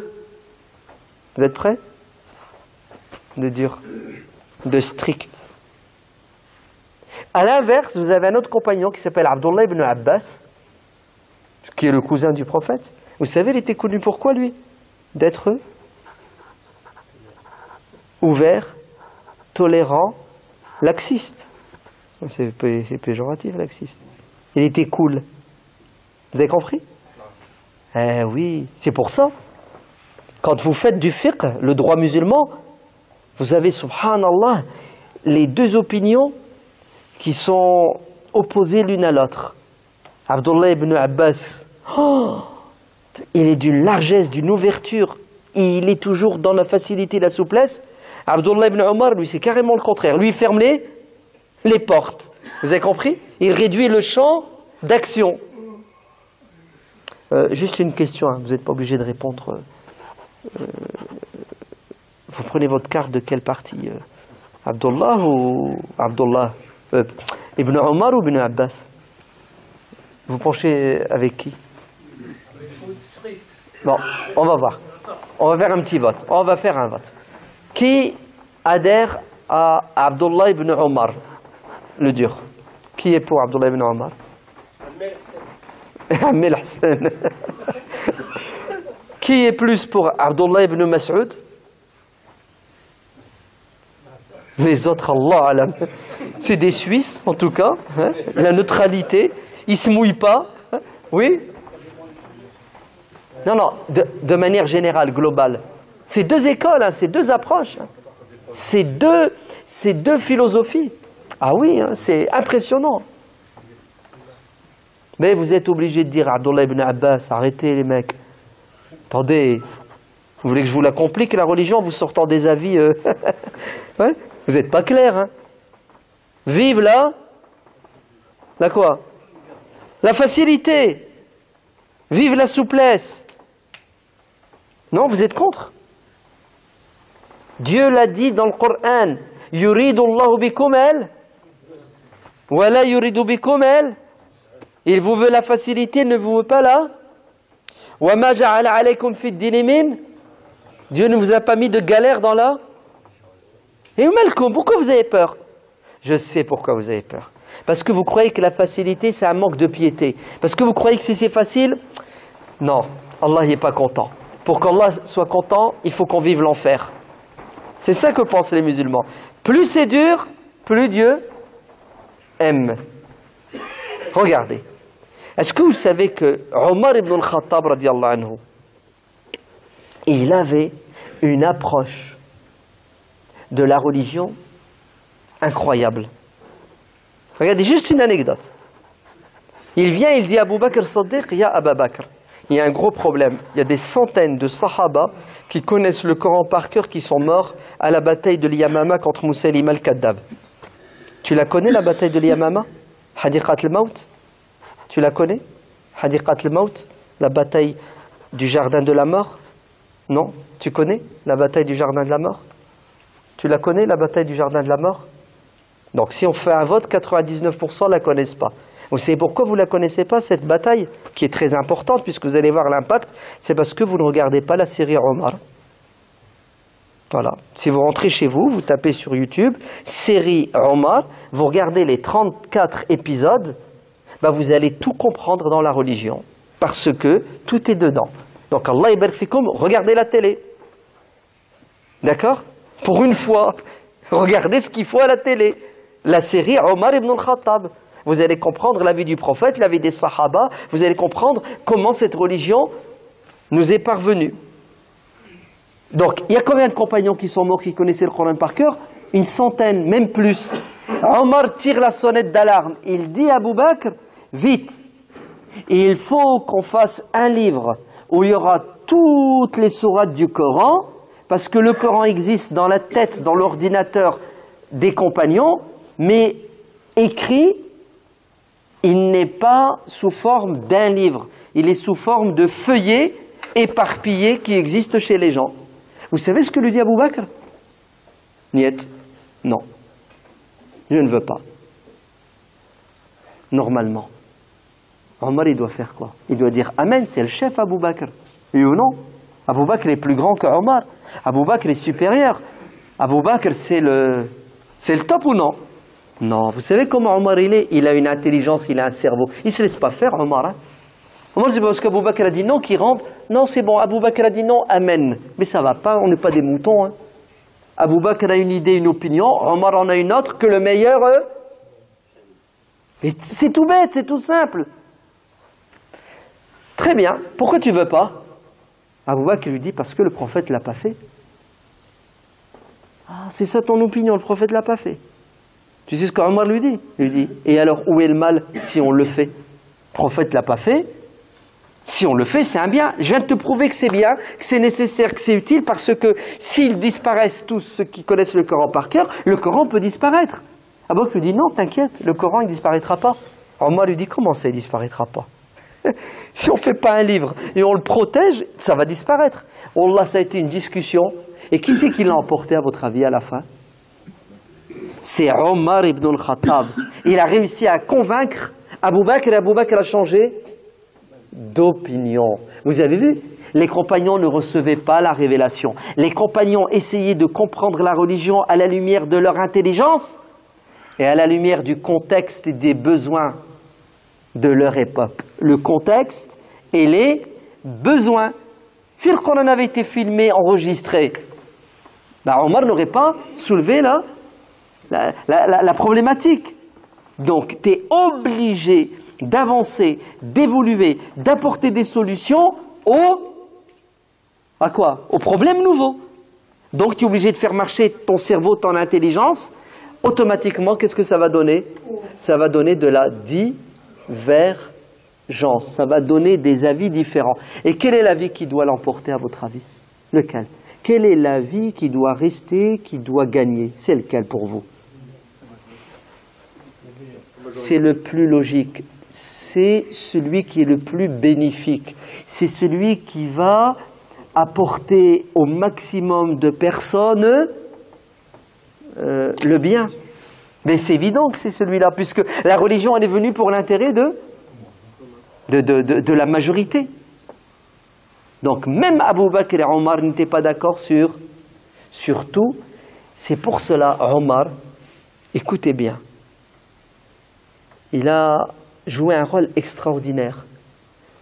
Vous êtes prêts? De dur, de strict. À l'inverse, vous avez un autre compagnon qui s'appelle Abdullah ibn Abbas, qui est le cousin du prophète. Vous savez, il était connu pour quoi, lui? D'être ouvert, tolérant, laxiste. C'est péjoratif, laxiste. Il était cool. Vous avez compris? Eh oui, c'est pour ça. Quand vous faites du fiqh, le droit musulman, vous avez, subhanallah, les deux opinions qui sont opposées l'une à l'autre. Abdullah ibn Abbas, il est d'une largesse, d'une ouverture, il est toujours dans la facilité et la souplesse. Abdullah ibn Omar, lui, c'est carrément le contraire. Lui, il ferme les portes. Vous avez compris? Il réduit le champ d'action. Juste une question, hein. Vous n'êtes pas obligé de répondre. Vous prenez votre carte de quel parti? Abdullah ou Abdullah Ibn Omar ou Ibn Abbas? Vous penchez avec qui? Bon, on va voir. On va faire un petit vote. On va faire un vote. Qui adhère à Abdullah ibn Omar, le dur? Qui est pour Abdullah ibn Omar? Ammel Hassan. Qui est plus pour Abdullah ibn Mas'ud? Les autres, Allah alam. C'est des Suisses, en tout cas. Hein? La neutralité. Ils ne se mouillent pas. Hein? Oui? Non, de manière générale, globale. C'est deux écoles, hein, c'est deux approches. Hein. C'est deux philosophies. Ah oui, hein, c'est impressionnant. Mais vous êtes obligé de dire Abdullah ibn Abbas, arrêtez les mecs. Attendez, vous voulez que je vous la complique la religion en vous sortant des avis ouais? Vous n'êtes pas clair, hein? Vive là. La quoi? La facilité. Vive la souplesse. Non, vous êtes contre. Dieu l'a dit dans le Coran. Yuridu Allahu bikum al wa la yuridu bikum al. Il vous veut la facilité, il ne vous veut pas là. Wa ma ja'ala alaykum fi ad-din min. Dieu ne vous a pas mis de galère dans la. Et malcolm, pourquoi vous avez peur? Je sais pourquoi vous avez peur. Parce que vous croyez que la facilité, c'est un manque de piété. Parce que vous croyez que si c'est facile, non, Allah n'est pas content. Pour qu'Allah soit content, il faut qu'on vive l'enfer. C'est ça que pensent les musulmans. Plus c'est dur, plus Dieu aime. Regardez. Est-ce que vous savez que Omar ibn al-Khattab, radiallahu anhu, il avait une approche de la religion incroyable. Regardez, juste une anecdote. Il vient, il dit à Abu Bakr Siddiq, ya Abu Bakr, il y a un gros problème. Il y a des centaines de sahaba qui connaissent le Coran par cœur, qui sont morts à la bataille de l'Yamama contre Moussaïlima al-Kaddab. Tu la connais, la bataille de l'Yamama? Hadiqat al-Maut? Tu la connais? Hadiqat al-Maut? La bataille du jardin de la mort? Non? Tu connais la bataille du jardin de la mort? Tu la connais, la bataille du jardin de la mort? Donc si on fait un vote, 99% ne la connaissent pas. Vous savez pourquoi vous ne la connaissez pas, cette bataille, qui est très importante, puisque vous allez voir l'impact? C'est parce que vous ne regardez pas la série Omar. Voilà. Si vous rentrez chez vous, vous tapez sur YouTube, série Omar, vous regardez les 34 épisodes, bah vous allez tout comprendre dans la religion. Parce que tout est dedans. Donc Allah yabarak fikoum, regardez la télé. D'accord? Pour une fois, regardez ce qu'il faut à la télé. La série Omar ibn al-Khattab. Vous allez comprendre la vie du prophète, la vie des sahaba, vous allez comprendre comment cette religion nous est parvenue. Donc, il y a combien de compagnons qui sont morts, qui connaissaient le Coran par cœur? Une centaine, même plus. Omar tire la sonnette d'alarme. Il dit à Abu Bakr, vite, il faut qu'on fasse un livre où il y aura toutes les sourates du Coran, parce que le Coran existe dans la tête, dans l'ordinateur des compagnons, mais écrit, il n'est pas sous forme d'un livre. Il est sous forme de feuillets éparpillés qui existent chez les gens. Vous savez ce que lui dit Abu Bakr? Niet, non, je ne veux pas. Normalement, Omar, il doit faire quoi? Il doit dire Amen, c'est le chef Abu Bakr. Oui ou non? Abu Bakr est plus grand que Omar. Abu Bakr est supérieur. Abu Bakr, c'est le top ou non? Non, vous savez comment Omar il est? Il a une intelligence, il a un cerveau. Il ne se laisse pas faire, Omar. Omar, c'est parce qu'Abu Bakr a dit non qu'il rentre. Non, c'est bon, Abu Bakr a dit non, Amen. Mais ça va pas, on n'est pas des moutons. Hein. Abu Bakr a une idée, une opinion, Omar en a une autre, que le meilleur... C'est tout bête, c'est tout simple. Très bien, pourquoi tu ne veux pas? Abu Bakr lui dit parce que le prophète ne l'a pas fait. Ah, c'est ça ton opinion, le prophète ne l'a pas fait. Tu sais ce qu'Omar lui dit? Il lui dit, et alors où est le mal si on le fait? Le prophète ne l'a pas fait. Si on le fait, c'est un bien. Je viens de te prouver que c'est bien, que c'est nécessaire, que c'est utile, parce que s'ils disparaissent tous ceux qui connaissent le Coran par cœur, le Coran peut disparaître. Abu Bakr lui dit, non, t'inquiète, le Coran, il ne disparaîtra pas. Omar lui dit, comment ça, il ne disparaîtra pas? Si on ne fait pas un livre et on le protège, ça va disparaître. Wallah, ça a été une discussion. Et qui c'est qui l'a emporté, à votre avis, à la fin? C'est Omar ibn al-Khattab. Il a réussi à convaincre Abu Bakr, et Abu Bakr a changé d'opinion. Vous avez vu? Les compagnons ne recevaient pas la révélation. Les compagnons essayaient de comprendre la religion à la lumière de leur intelligence et à la lumière du contexte et des besoins de leur époque. Le contexte et les besoins. Si le Coran avait été enregistré, Omar n'aurait pas soulevé la problématique. Donc, tu es obligé d'avancer, d'évoluer, d'apporter des solutions à quoi? Aux problèmes nouveaux. Donc, tu es obligé de faire marcher ton cerveau, ton intelligence. Automatiquement, qu'est-ce que ça va donner? Ça va donner de la divergence. Ça va donner des avis différents. Et quel est l'avis qui doit l'emporter, à votre avis? Lequel? Quel est l'avis qui doit rester, qui doit gagner? C'est lequel pour vous? C'est le plus logique. C'est celui qui est le plus bénéfique. C'est celui qui va apporter au maximum de personnes le bien. Mais c'est évident que c'est celui-là, puisque la religion, elle est venue pour l'intérêt de la majorité. Donc même Abu Bakr et Omar n'étaient pas d'accord sur tout. C'est pour cela, Omar, écoutez bien, il a joué un rôle extraordinaire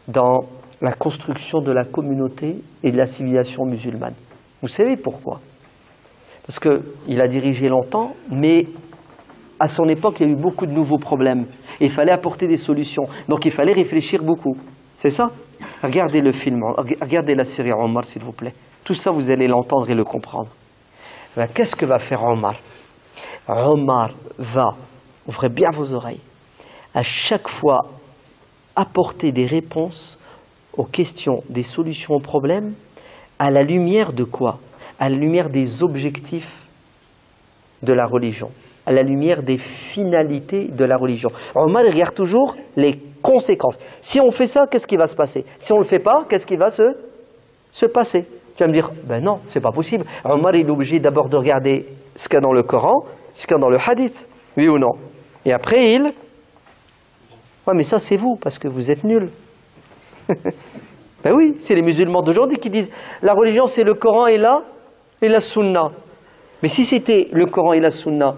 dans la construction de la communauté et de la civilisation musulmane. Vous savez pourquoi? Parce qu'il a dirigé longtemps, mais à son époque, il y a eu beaucoup de nouveaux problèmes. Et il fallait apporter des solutions. Donc il fallait réfléchir beaucoup. C'est ça? Regardez le film, regardez la série Omar, s'il vous plaît. Tout ça, vous allez l'entendre et le comprendre. Qu'est-ce que va faire Omar? Omar va, ouvrez bien vos oreilles, à chaque fois apporter des réponses aux questions, des solutions aux problèmes, à la lumière de quoi? À la lumière des objectifs de la religion, à la lumière des finalités de la religion. Omar regarde toujours les conséquences. Si on fait ça, qu'est-ce qui va se passer? Si on ne le fait pas, qu'est-ce qui va se passer? Tu vas me dire, ben non, c'est pas possible. Omar il est obligé d'abord de regarder ce qu'il y a dans le Coran, ce qu'il y a dans le Hadith, oui ou non? Et après il... Ouais, mais ça c'est vous, parce que vous êtes nuls. Ben oui, c'est les musulmans d'aujourd'hui qui disent, la religion c'est le Coran et la Sunna. Mais si c'était le Coran et la Sunna,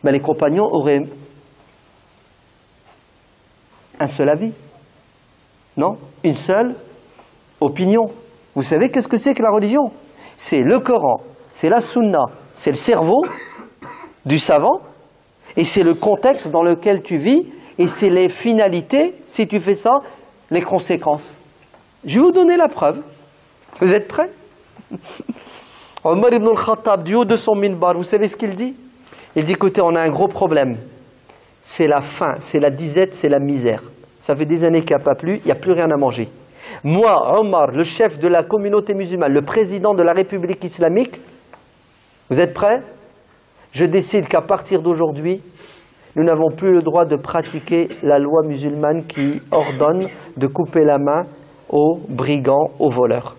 ben les compagnons auraient un seul avis. Non? Une seule opinion. Vous savez qu'est-ce que c'est que la religion? C'est le Coran, c'est la Sunna, c'est le cerveau du savant, et c'est le contexte dans lequel tu vis, et c'est les finalités, si tu fais ça, les conséquences. Je vais vous donner la preuve. Vous êtes prêts? Omar ibn al-Khattab, du haut de son minbar, vous savez ce qu'il dit? Il dit, écoutez, on a un gros problème. C'est la faim, c'est la disette, c'est la misère. Ça fait des années qu'il n'y a pas plu, il n'y a plus rien à manger. Moi, Omar, le chef de la communauté musulmane, le président de la République islamique, vous êtes prêts? Je décide qu'à partir d'aujourd'hui, nous n'avons plus le droit de pratiquer la loi musulmane qui ordonne de couper la main aux brigands, aux voleurs.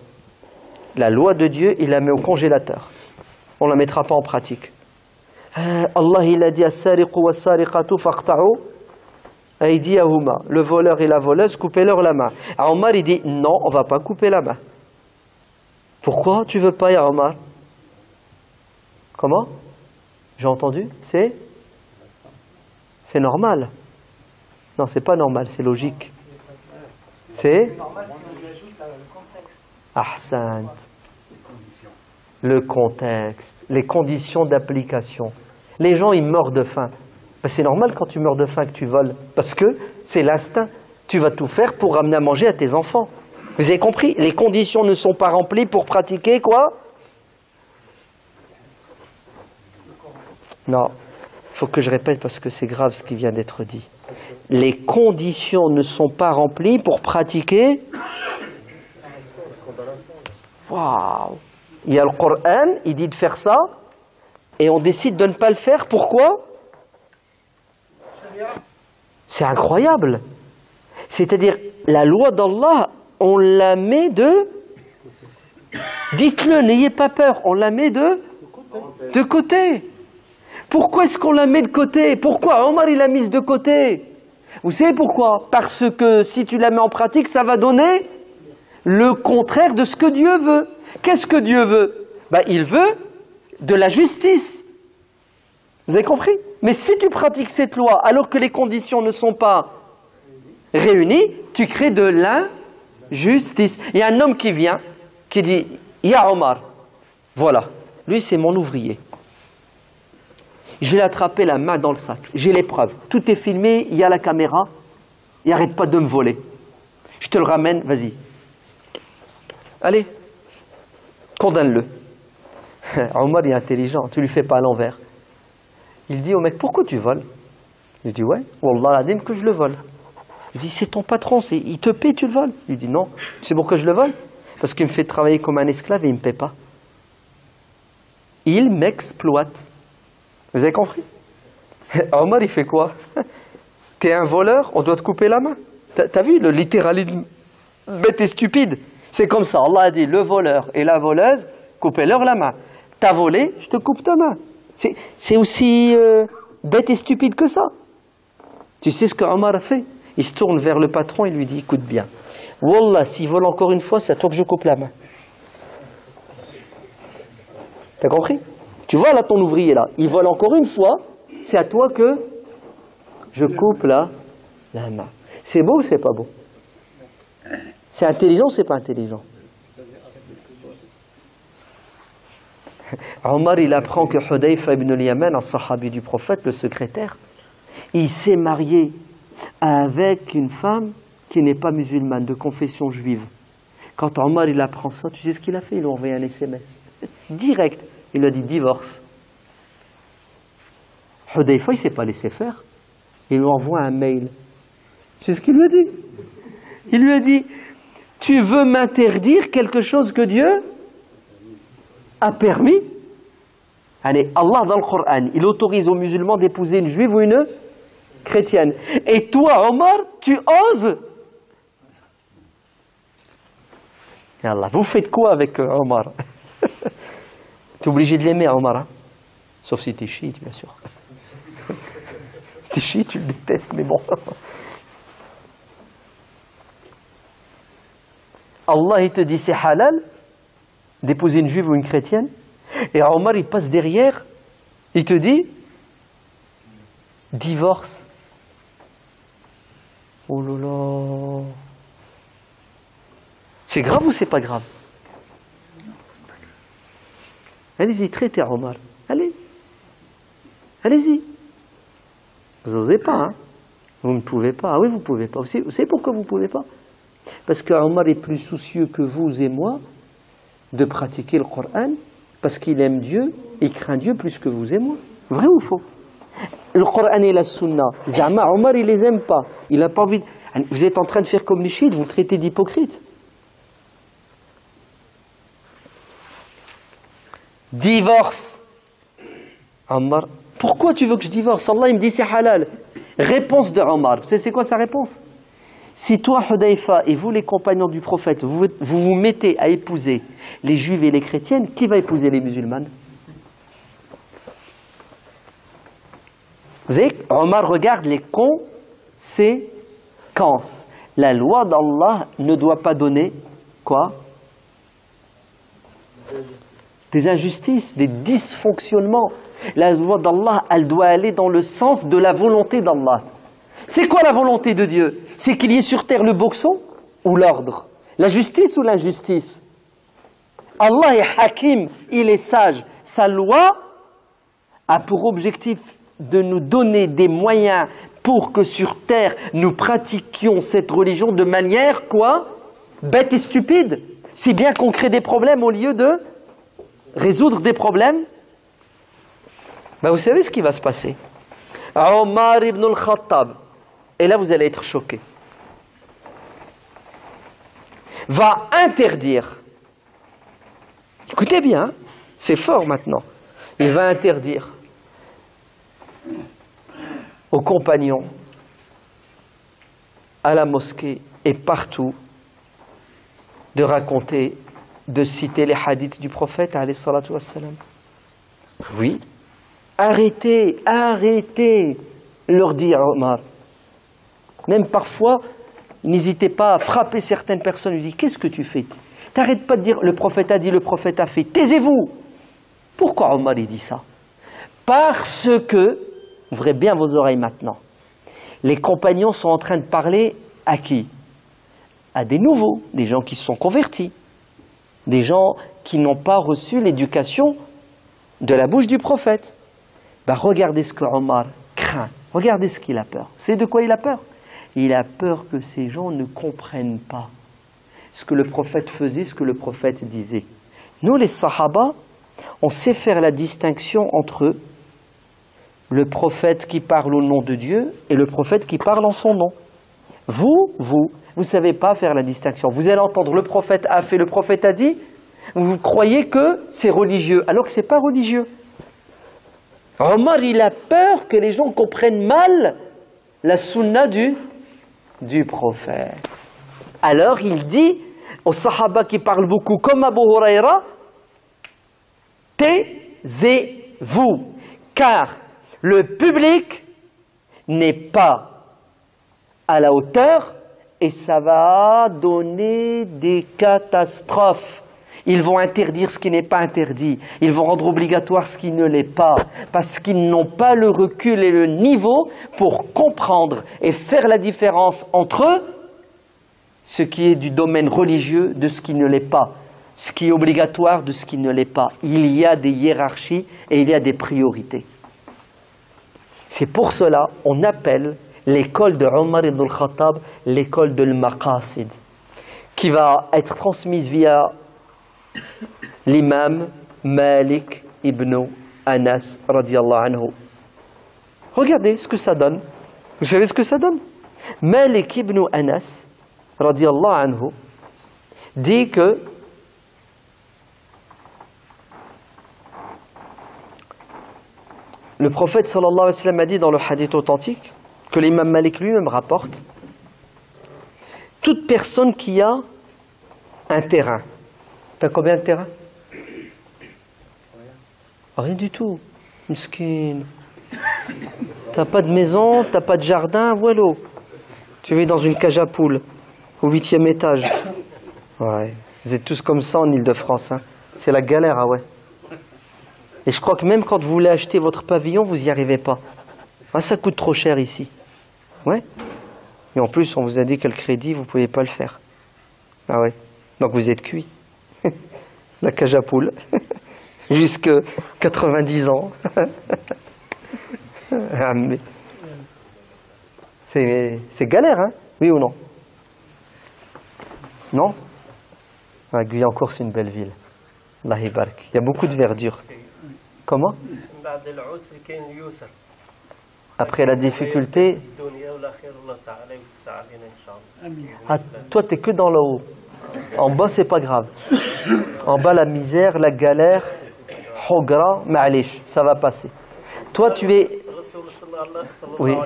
La loi de Dieu, il la met au congélateur. On ne la mettra pas en pratique. Allah, il a dit as-sariqu was-sariqatu faqta'u aydiyahuma. Le voleur et la voleuse, coupez-leur la main. Omar, il dit non, on ne va pas couper la main. Pourquoi tu ne veux pas, ya Omar? Comment? J'ai entendu? C'est normal. Non, c'est pas normal, c'est logique. C'est Ahsant. Le contexte, les conditions d'application. Les gens, ils meurent de faim. Ben, c'est normal quand tu meurs de faim que tu voles, parce que c'est l'instinct. Tu vas tout faire pour ramener à manger à tes enfants. Vous avez compris? Les conditions ne sont pas remplies pour pratiquer quoi? Non, il faut que je répète parce que c'est grave ce qui vient d'être dit. Les conditions ne sont pas remplies pour pratiquer. Waouh! Il y a le Coran, il dit de faire ça, et on décide de ne pas le faire. Pourquoi? C'est incroyable. C'est-à-dire, la loi d'Allah, on la met de... Dites-le, n'ayez pas peur, on la met de côté. Pourquoi est-ce qu'on la met de côté? Pourquoi Omar il l'a mise de côté? Vous savez pourquoi? Parce que si tu la mets en pratique, ça va donner le contraire de ce que Dieu veut. Qu'est-ce que Dieu veut? Ben, il veut de la justice. Vous avez compris? Mais si tu pratiques cette loi alors que les conditions ne sont pas réunies, tu crées de l'injustice. Il y a un homme qui vient, qui dit « Ya Omar, voilà, lui c'est mon ouvrier. Je l'ai attrapé la main dans le sac, j'ai les preuves. Tout est filmé, il y a la caméra, il n'arrête pas de me voler. Je te le ramène, vas-y. Allez, condamne-le. » Omar est intelligent, tu ne lui fais pas à l'envers. Il dit au mec, pourquoi tu voles? Il dit, ouais, Wallah l'adim que je le vole. Il dit, c'est ton patron, il te paie, tu le voles? Il dit, non, tu sais pourquoi je le vole? Parce qu'il me fait travailler comme un esclave et il ne me paie pas. Il m'exploite. Vous avez compris? Omar, il fait quoi? T'es un voleur, on doit te couper la main. T'as vu le littéralisme bête et stupide? C'est comme ça, Allah a dit, le voleur et la voleuse, coupez-leur la main. T'as volé, je te coupe ta main. C'est aussi bête et stupide que ça. Tu sais ce que Omar a fait? Il se tourne vers le patron et lui dit, écoute bien, Wallah, s'il vole encore une fois, c'est à toi que je coupe la main. T'as compris? Tu vois là ton ouvrier là, il vole encore une fois, c'est à toi que je coupe la main. C'est beau ou c'est pas beau? C'est intelligent ou c'est pas intelligent? Omar, il apprend que Hudayfa ibn al-Yaman, un sahabi du prophète, le secrétaire, il s'est marié avec une femme qui n'est pas musulmane, de confession juive. Quand Omar, il apprend ça, tu sais ce qu'il a fait? Il lui a envoyé un SMS. Direct. Il lui a dit divorce. Hudayfa, il ne s'est pas laissé faire. Il lui envoie un mail. Tu sais ce qu'il lui a dit? Il lui a dit, tu veux m'interdire quelque chose que Dieu a permis? Allez, Allah dans le Coran, il autorise aux musulmans d'épouser une juive ou une chrétienne. Et toi, Omar, tu oses? Et Allah, vous faites quoi avec Omar? Tu es obligé de l'aimer, Omar. Hein? Sauf si tu es chiite, bien sûr. Si tu es chiite, tu le détestes, mais bon. Allah, il te dit, c'est halal d'épouser une juive ou une chrétienne. Et Omar, il passe derrière, il te dit, divorce. Oh là là. C'est grave ou c'est pas grave? Allez-y, traitez Omar. Allez. Allez-y. Vous n'osez pas, hein? Vous ne pouvez pas. Ah oui, vous ne pouvez pas. Vous savez pourquoi vous ne pouvez pas? Parce que Omar est plus soucieux que vous et moi de pratiquer le Coran, parce qu'il aime Dieu, il craint Dieu plus que vous et moi. Vrai ou faux? Le Coran et la Sunna, Zama, Omar, il les aime pas. Il n'a pas envie de... Vous êtes en train de faire comme les chiites, vous le traitez d'hypocrite. Divorce. Omar, pourquoi tu veux que je divorce? Allah, il me dit c'est halal. Réponse de Omar. Vous savez c'est quoi sa réponse? Si toi, Hudayfa, et vous les compagnons du prophète, vous mettez à épouser les juives et les chrétiennes, qui va épouser les musulmanes? Vous savez, Omar regarde les conséquences. La loi d'Allah ne doit pas donner quoi? Des injustices, des dysfonctionnements. La loi d'Allah, elle doit aller dans le sens de la volonté d'Allah. C'est quoi la volonté de Dieu? C'est qu'il y ait sur terre le boxon ou l'ordre? La justice ou l'injustice? Allah est hakim, il est sage. Sa loi a pour objectif de nous donner des moyens pour que sur terre, nous pratiquions cette religion de manière, quoi? Bête et stupide. Si bien qu'on crée des problèmes au lieu de résoudre des problèmes. Ben vous savez ce qui va se passer? Omar ibn al-Khattab, et là vous allez être choqués, va interdire, écoutez bien, c'est fort maintenant, il va interdire aux compagnons, à la mosquée et partout, de raconter, de citer les hadiths du prophète, alayhi salatu wassalam. Oui, arrêtez, arrêtez, leur dit Omar. Même parfois, n'hésitez pas à frapper certaines personnes, lui dit, qu'est-ce que tu fais? T'arrêtes pas de dire, le prophète a dit, le prophète a fait, taisez-vous. Pourquoi Omar il dit ça? Parce que, ouvrez bien vos oreilles maintenant, les compagnons sont en train de parler à qui? À des nouveaux, des gens qui se sont convertis, des gens qui n'ont pas reçu l'éducation de la bouche du prophète. Ben regardez ce que Omar craint, regardez ce qu'il a peur. C'est de quoi il a peur? Il a peur que ces gens ne comprennent pas ce que le prophète faisait, ce que le prophète disait. Nous les Sahaba, on sait faire la distinction entre le prophète qui parle au nom de Dieu et le prophète qui parle en son nom. Vous ne savez pas faire la distinction. Vous allez entendre le prophète a fait, le prophète a dit, vous croyez que c'est religieux, alors que ce n'est pas religieux. Omar, il a peur que les gens comprennent mal la sunna du prophète. Alors il dit aux sahaba qui parlent beaucoup, comme Abu Huraira, taisez-vous, car le public n'est pas à la hauteur et ça va donner des catastrophes. Ils vont interdire ce qui n'est pas interdit. Ils vont rendre obligatoire ce qui ne l'est pas. Parce qu'ils n'ont pas le recul et le niveau pour comprendre et faire la différence entre ce qui est du domaine religieux de ce qui ne l'est pas. Ce qui est obligatoire de ce qui ne l'est pas. Il y a des hiérarchies et il y a des priorités. C'est pour cela qu'on appelle l'école de Omar ibn al-Khattab l'école de l'Maqasid, qui va être transmise via l'imam Malik ibn Anas radiyallahu anhu. Regardez ce que ça donne. Vous savez ce que ça donne? Malik ibn Anas radiyallahu anhu dit que Le prophète sallallahu alayhi wa sallam a dit dans le hadith authentique, que l'imam Malik lui-même rapporte, toute personne qui a un terrain. T'as combien de terrains? Rien du tout. Miskin. T'as pas de maison, t'as pas de jardin, voilà. Tu vis dans une cage à poules, au 8e étage. Ouais. Vous êtes tous comme ça en Île-de-France. Hein. C'est la galère, ah ouais. Et je crois que même quand vous voulez acheter votre pavillon, vous n'y arrivez pas. Ah, ça coûte trop cher ici. Ouais. Et en plus, on vous a dit que le crédit, vous ne pouvez pas le faire. Ah ouais. Donc vous êtes cuit. La cage à poules. Jusque 90 ans. Ah, mais... C'est galère, hein? Oui ou non? Non? Ah, Guyancourt, c'est une belle ville. Allah yabarak. Il y a beaucoup de verdure. Comment? Après la difficulté. Ah, toi, tu n'es que dans le haut. En bas, c'est pas grave. En bas, la misère, la galère, hogra, ma'alish, ça va passer. Toi, tu es. Oui.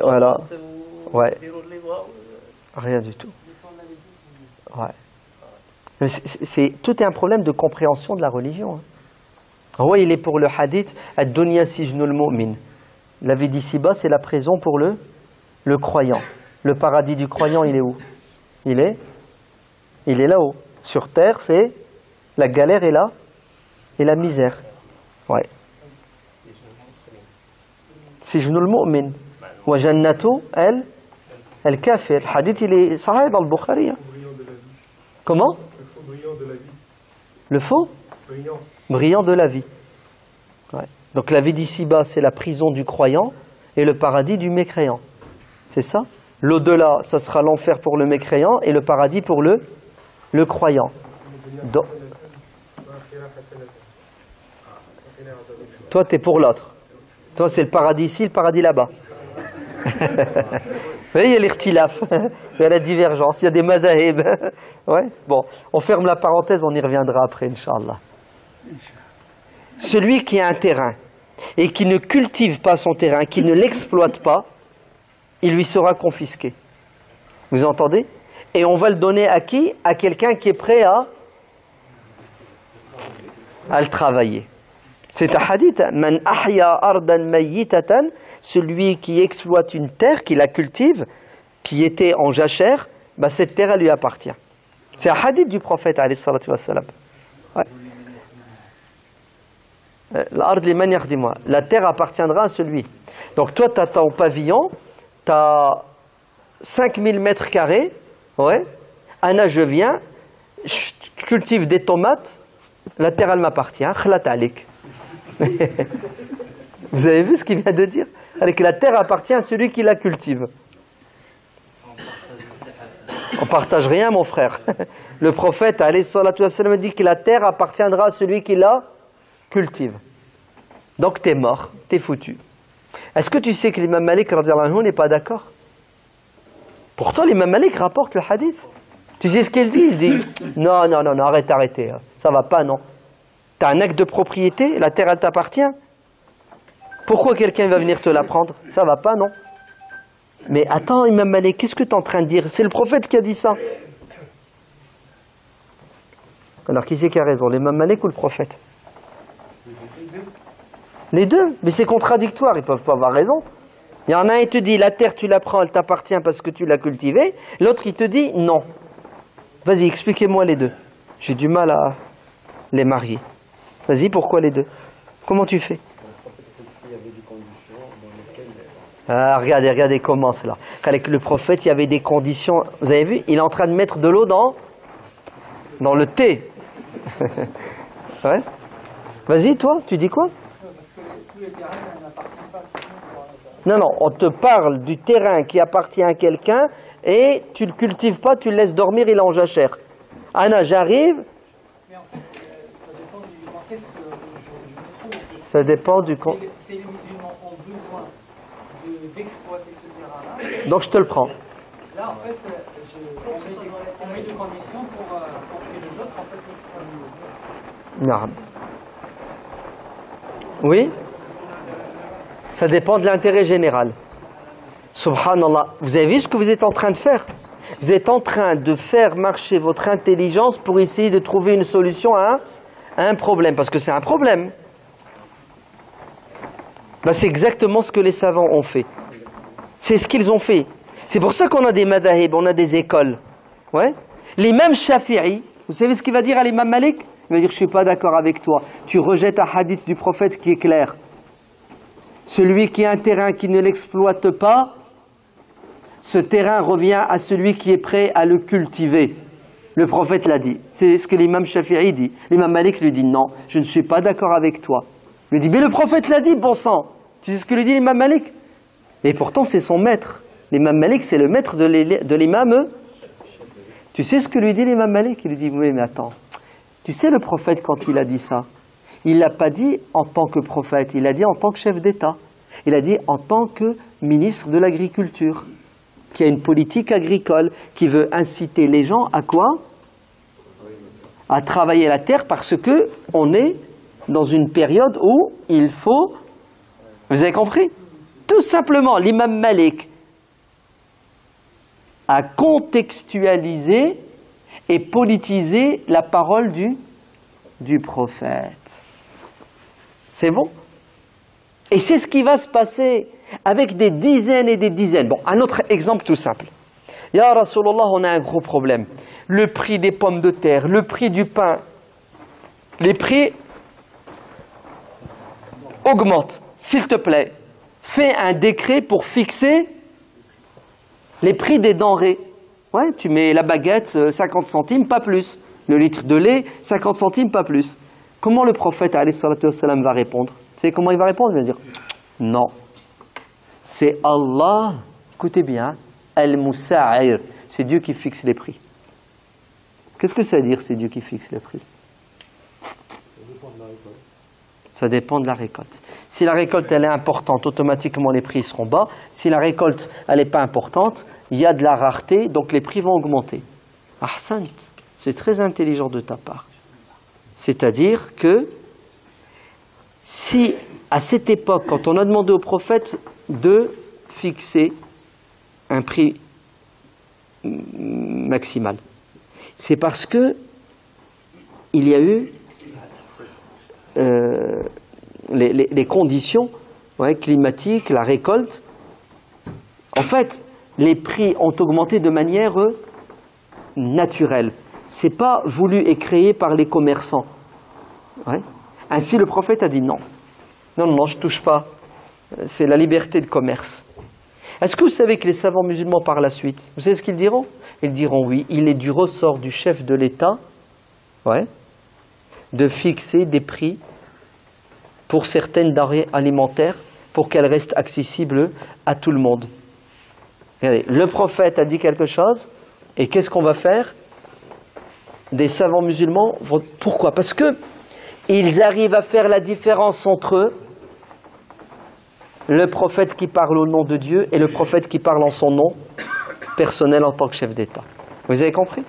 Voilà. Ouais. Rien du tout. Ouais. Tout est un problème de compréhension de la religion. Ouais, il est pour le hadith ad-dunya sijnul mu'min. La vie d'ici-bas, c'est la prison pour le croyant. Le paradis du croyant, il est où? Il est là-haut. Sur terre, c'est la galère est là et la misère. Ouais. Sijnul mu'min. Wa jannatu al-kafir. Le hadith, il est sahih dans le Bukhari. Hein. Comment? Le faux brillant de la vie. Le faux? Brillant de la vie. Ouais. Donc la vie d'ici-bas, c'est la prison du croyant et le paradis du mécréant. C'est ça? L'au-delà, ça sera l'enfer pour le mécréant et le paradis pour le croyant. Donc, toi, tu es pour l'autre. Toi, c'est le paradis ici, le paradis là-bas. Vous voyez, il y a l'irtilaf, il y a la divergence, il y a des mazahib. Ouais. Bon, on ferme la parenthèse, on y reviendra après, Inch'Allah. Celui qui a un terrain et qui ne cultive pas son terrain, qui ne l'exploite pas, il lui sera confisqué. Vous entendez? Et on va le donner à qui? À quelqu'un qui est prêt à le travailler. C'est un hadith. Man ahya ardan mayyitatan, celui qui exploite une terre, qui la cultive, qui était en jachère, bah cette terre elle lui appartient. C'est un hadith du prophète alayhi salatu wassalam. Ouais. La terre appartiendra à celui. Donc toi, tu as ton pavillon, tu as 5000 mètres carrés. Ouais. Anna, je viens, je cultive des tomates, la terre, elle m'appartient. Khlat alik. Vous avez vu ce qu'il vient de dire? Avec la terre appartient à celui qui la cultive. On partage rien, mon frère. Le prophète, alayhi salatu wassalam, dit que la terre appartiendra à celui qui la cultive. Donc t'es mort, t'es foutu. Est-ce que tu sais que l'imam Malik radhiyallahu anhu n'est pas d'accord? Pourtant l'imam Malik rapporte le hadith. Tu sais ce qu'il dit? Il dit non, arrêtez, ça va pas, non. T'as un acte de propriété, la terre elle t'appartient. Pourquoi quelqu'un va venir te la prendre? Ça va pas, non. Mais attends, imam Malik, qu'est-ce que tu es en train de dire? C'est le prophète qui a dit ça. Alors qui c'est qui a raison, l'imam Malik ou le prophète? Les deux, mais c'est contradictoire, ils ne peuvent pas avoir raison. Il y en a un qui te dit, la terre tu la prends, elle t'appartient parce que tu l'as cultivée. L'autre il te dit, non. Vas-y, expliquez-moi les deux. J'ai du mal à les marier. Vas-y, pourquoi les deux? Comment tu fais? Ah, regardez comment c'est là. Avec le prophète, il y avait des conditions. Vous avez vu? Il est en train de mettre de l'eau dans le thé. Ouais. Vas-y, toi, tu dis quoi? Non, on te parle du terrain qui appartient à quelqu'un et tu ne le cultives pas, tu le laisses dormir, il est en jachère. Anna, j'arrive. Mais en fait, ça dépend du contexte où je me trouve. Ça dépend du contexte. Si les musulmans ont besoin d'exploiter ce terrain-là. Donc je te le prends. Là, en fait, on met des conditions pour que les autres, en fait, l'exploitent. Non. Oui. Ça dépend de l'intérêt général. Subhanallah. Vous avez vu ce que vous êtes en train de faire? Vous êtes en train de faire marcher votre intelligence pour essayer de trouver une solution à un problème. Parce que c'est un problème. Ben, c'est exactement ce que les savants ont fait. C'est ce qu'ils ont fait. C'est pour ça qu'on a des madahib, on a des écoles. Ouais. L'imam Shafi'i, vous savez ce qu'il va dire à l'imam Malik? Il va dire, je ne suis pas d'accord avec toi. Tu rejettes un hadith du prophète qui est clair. Celui qui a un terrain qui ne l'exploite pas, ce terrain revient à celui qui est prêt à le cultiver. Le prophète l'a dit. C'est ce que l'imam Shafi'i dit. L'imam Malik lui dit, non, je ne suis pas d'accord avec toi. Il lui dit, mais le prophète l'a dit, bon sang. Tu sais ce que lui dit l'imam Malik? Et pourtant, c'est son maître. L'imam Malik, c'est le maître de l'imam. Tu sais ce que lui dit l'imam Malik? Il lui dit, oui, mais attends. Tu sais, le prophète, quand il a dit ça, il ne l'a pas dit en tant que prophète, il l'a dit en tant que chef d'État. Il a dit en tant que ministre de l'Agriculture, qui a une politique agricole, qui veut inciter les gens à quoi? À travailler la terre, parce que on est dans une période où il faut... Vous avez compris? Tout simplement, l'imam Malik a contextualisé et politisé la parole du prophète. C'est bon? Et c'est ce qui va se passer avec des dizaines et des dizaines. Bon, un autre exemple tout simple. Ya Rasulallah, on a un gros problème. Le prix des pommes de terre, le prix du pain, les prix augmentent. S'il te plaît, fais un décret pour fixer les prix des denrées. Ouais, tu mets la baguette 50 centimes, pas plus. Le litre de lait, 50 centimes, pas plus. Comment le prophète alayhi salatu wassalam va répondre? Vous savez comment il va répondre? Il va dire non. C'est Allah, écoutez bien, Al-Musa'ir. C'est Dieu qui fixe les prix. Qu'est-ce que ça veut dire, c'est Dieu qui fixe les prix? Ça dépend de la récolte. Si la récolte elle est importante, automatiquement les prix seront bas. Si la récolte elle n'est pas importante, il y a de la rareté, donc les prix vont augmenter. Ahsant, c'est très intelligent de ta part. C'est-à-dire que si à cette époque, quand on a demandé au prophète de fixer un prix maximal, c'est parce que il y a eu les conditions climatiques, la récolte. En fait, les prix ont augmenté de manière naturelle. Ce n'est pas voulu et créé par les commerçants. Ouais. Ainsi, le prophète a dit non. Non, non, je ne touche pas. C'est la liberté de commerce. Est-ce que vous savez que les savants musulmans par la suite, vous savez ce qu'ils diront? Ils diront oui, il est du ressort du chef de l'État de fixer des prix pour certaines denrées alimentaires pour qu'elles restent accessibles à tout le monde. Regardez, le prophète a dit quelque chose et qu'est-ce qu'on va faire? Des savants musulmans vont... Pourquoi? Parce que ils arrivent à faire la différence entre le prophète qui parle au nom de Dieu et le prophète qui parle en son nom personnel en tant que chef d'État. Vous avez compris?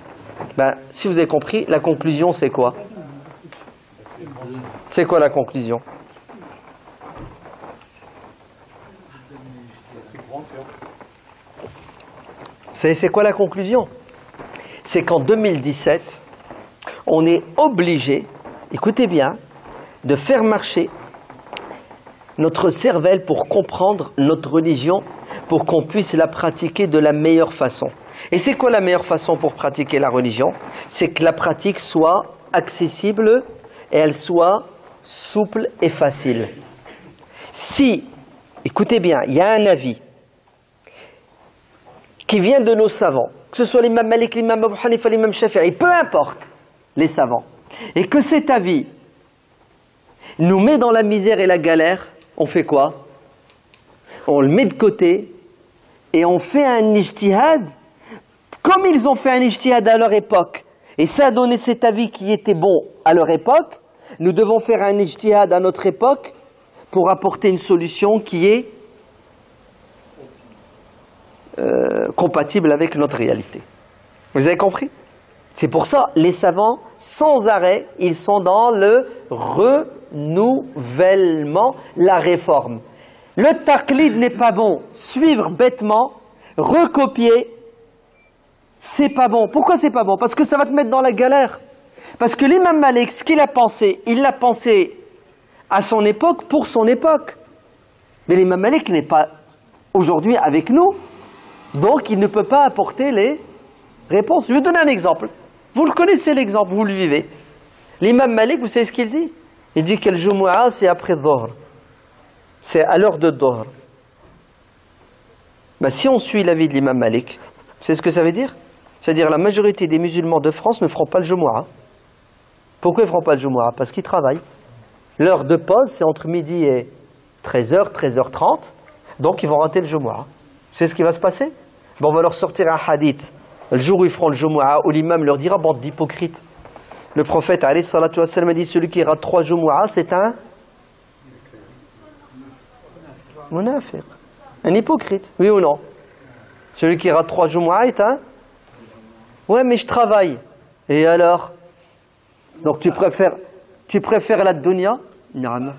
Si vous avez compris, la conclusion c'est quoi? C'est quoi la conclusion? Vous savez c'est quoi la conclusion? C'est qu'en 2017, on est obligé, écoutez bien, de faire marcher notre cervelle pour comprendre notre religion, pour qu'on puisse la pratiquer de la meilleure façon. Et c'est quoi la meilleure façon pour pratiquer la religion? C'est que la pratique soit accessible et elle soit souple et facile. Si, écoutez bien, il y a un avis qui vient de nos savants, que ce soit l'imam Malik, l'imam Abu Hanifa, l'imam Shafi'i, peu importe les savants, et que cet avis nous met dans la misère et la galère, on fait quoi? On le met de côté et on fait un ijtihad comme ils ont fait un ijtihad à leur époque. Et ça a donné cet avis qui était bon à leur époque. Nous devons faire un ijtihad à notre époque pour apporter une solution qui est compatible avec notre réalité. Vous avez compris? C'est pour ça, les savants, sans arrêt, ils sont dans le renouvellement, la réforme. Le taqlid n'est pas bon. Suivre bêtement, recopier, c'est pas bon. Pourquoi c'est pas bon? Parce que ça va te mettre dans la galère. Parce que l'imam Malik, ce qu'il a pensé, il l'a pensé à son époque, pour son époque. Mais l'imam Malik n'est pas aujourd'hui avec nous, donc il ne peut pas apporter les réponses. Je vais vous donner un exemple. Vous le connaissez l'exemple, vous le vivez. L'imam Malik, vous savez ce qu'il dit? Il dit que le Jumu'ah, c'est après Dhuhr. C'est à l'heure de Dhuhr. Ben, si on suit l'avis de l'imam Malik, vous savez ce que ça veut dire? C'est-à-dire la majorité des musulmans de France ne feront pas le Jumu'ah. Pourquoi ils ne feront pas le Jumu'ah? Parce qu'ils travaillent. L'heure de pause, c'est entre midi et 13h, 13h30. Donc ils vont rater le Jumu'ah. Vous savez ce qui va se passer? Ben, on va leur sortir un hadith. Le jour où ils feront le Jumu'ah, où l'imam leur dira, bande d'hypocrites. Le prophète, alayhi salatu wassalam, a dit, celui qui rate 3 Jumu'ah, c'est un munafiq. Un hypocrite, oui ou non? Celui qui rate 3 Jumu'ah est un... Ouais, mais je travaille. Et alors? Donc tu préfères la dunya? Naam.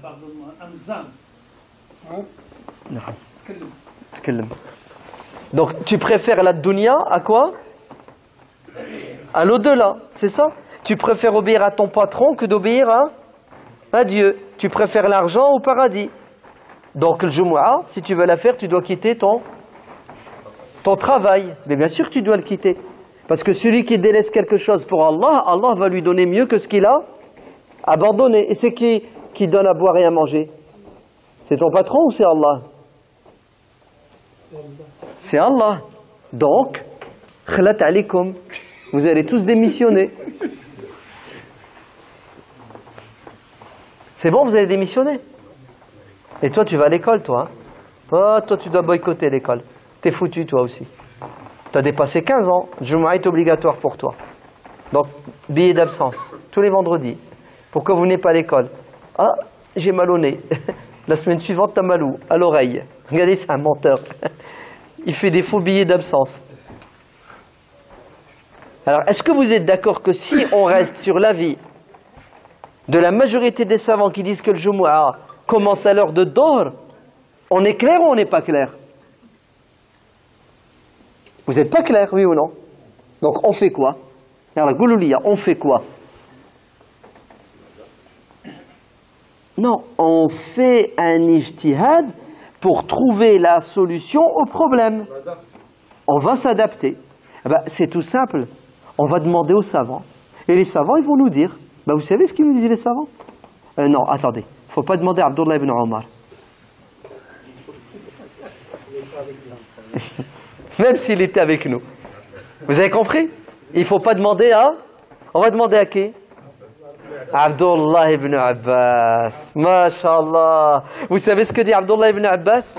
Donc tu préfères la dunya à quoi? À l'au-delà, c'est ça? Tu préfères obéir à ton patron que d'obéir à Dieu. Tu préfères l'argent au paradis. Donc le Jumu'ah, si tu veux la faire, tu dois quitter ton travail. Mais bien sûr que tu dois le quitter. Parce que celui qui délaisse quelque chose pour Allah, Allah va lui donner mieux que ce qu'il a abandonné. Et c'est qui donne à boire et à manger? C'est ton patron ou c'est Allah? C'est Allah. Donc, khalat alikum. Vous allez tous démissionner. C'est bon, vous allez démissionner. Et toi, tu vas à l'école, toi. Hein? Oh, toi, tu dois boycotter l'école. T'es foutu, toi aussi. Tu as dépassé 15 ans. Le Jumu'ah est obligatoire pour toi. Donc, billet d'absence, tous les vendredis. Pourquoi vous n'êtes pas à l'école? Ah, j'ai mal au nez. La semaine suivante, tu as mal où? À l'oreille. Regardez, c'est un menteur. Il fait des faux billets d'absence. Alors, est-ce que vous êtes d'accord que si on reste sur l'avis de la majorité des savants qui disent que le Jumu'ah commence à l'heure de Dhuhr, on est clair ou on n'est pas clair? Vous n'êtes pas clair, oui ou non? Donc on fait quoi? Alors la Gouloulia, on fait quoi? Non, on fait un ijtihad pour trouver la solution au problème. On va s'adapter. Eh ben, c'est tout simple. On va demander aux savants. Et les savants, ils vont nous dire. Ben, vous savez ce qu'ils nous disent les savants? Non, attendez. Il ne faut pas demander à Abdullah ibn Omar. Même s'il était avec nous. Vous avez compris? Il ne faut pas demander à... On va demander à qui? Abdullah ibn Abbas. Masha'Allah. Vous savez ce que dit Abdullah ibn Abbas?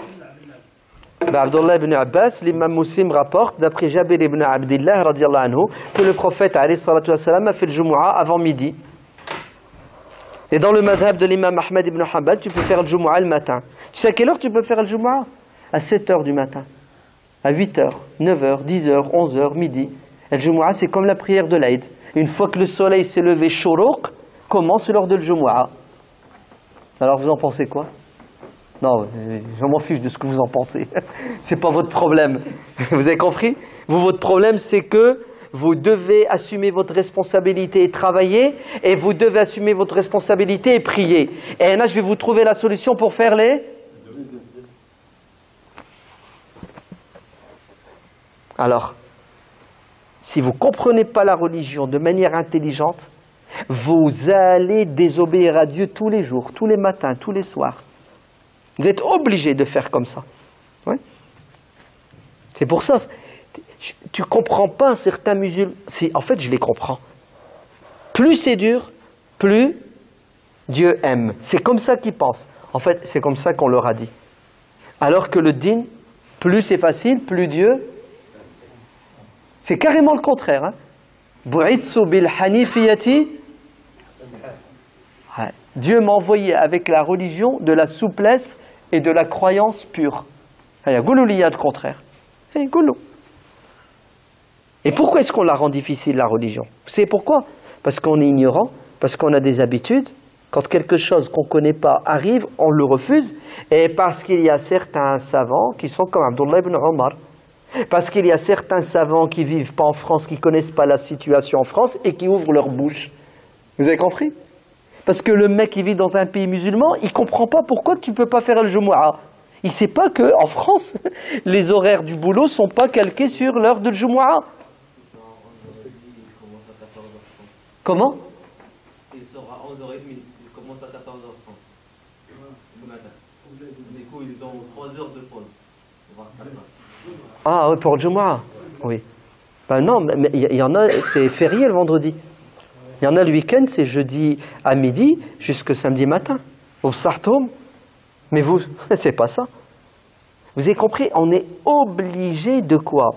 Abdullah ibn Abbas, l'imam Muslim rapporte, d'après Jabir ibn Abdillah, radiallahu anhu, que le prophète, alayhi salatu wassalam, a fait le Jumu'ah avant midi. Et dans le madhab de l'imam Ahmed ibn Hanbal, tu peux faire le Jumu'ah le matin. Tu sais à quelle heure tu peux faire le Jumu'ah? À 7 heures du matin. À 8 heures, 9 heures, 10 heures, 11 heures, midi. Et le Jumu'ah, c'est comme la prière de l'Aïd. Une fois que le soleil s'est levé, shuruq, commence l'heure de le Jumu'ah. Alors vous en pensez quoi? Non, je m'en fiche de ce que vous en pensez. C'est pas votre problème. Vous avez compris? Vous, votre problème, c'est que vous devez assumer votre responsabilité et travailler, et vous devez assumer votre responsabilité et prier. Et là, je vais vous trouver la solution pour faire les... Alors, si vous ne comprenez pas la religion de manière intelligente, vous allez désobéir à Dieu tous les jours, tous les matins, tous les soirs. Vous êtes obligé de faire comme ça. Ouais. C'est pour ça. Tu ne comprends pas certains musulmans. En fait, je les comprends. Plus c'est dur, plus Dieu aime. C'est comme ça qu'ils pensent. En fait, c'est comme ça qu'on leur a dit. Alors que le din, plus c'est facile, plus Dieu... C'est carrément le contraire. Hein. Bu'itsu bil hanifiyati. Dieu m'a envoyé avec la religion de la souplesse et de la croyance pure. Il y a Goulouliya de contraire. Goulou. Et pourquoi est-ce qu'on la rend difficile, la religion? Vous savez pourquoi? Parce qu'on est ignorant, parce qu'on a des habitudes, Quand quelque chose qu'on ne connaît pas arrive, on le refuse. Et parce qu'il y a certains savants qui sont comme Abdullah ibn Omar, parce qu'il y a certains savants qui ne vivent pas en France, qui ne connaissent pas la situation en France et qui ouvrent leur bouche. Vous avez compris? Parce que le mec qui vit dans un pays musulman, il ne comprend pas pourquoi tu ne peux pas faire le Jumu'ah. Il ne sait pas qu'en France, les horaires du boulot ne sont pas calqués sur l'heure de Jumu'ah. Comment? Il sort à 11h30, il commence à 14h30. Le matin. Du coup, ils ont 3 heures de pause. Ah oui, pour le Jumu'ah. Oui. Ben non, mais il y en a, c'est férié le vendredi. Il y en a le week-end, c'est jeudi à midi jusqu'au samedi matin. Au Sartoum. Mais vous, c'est pas ça. Vous avez compris? On est obligé de quoi?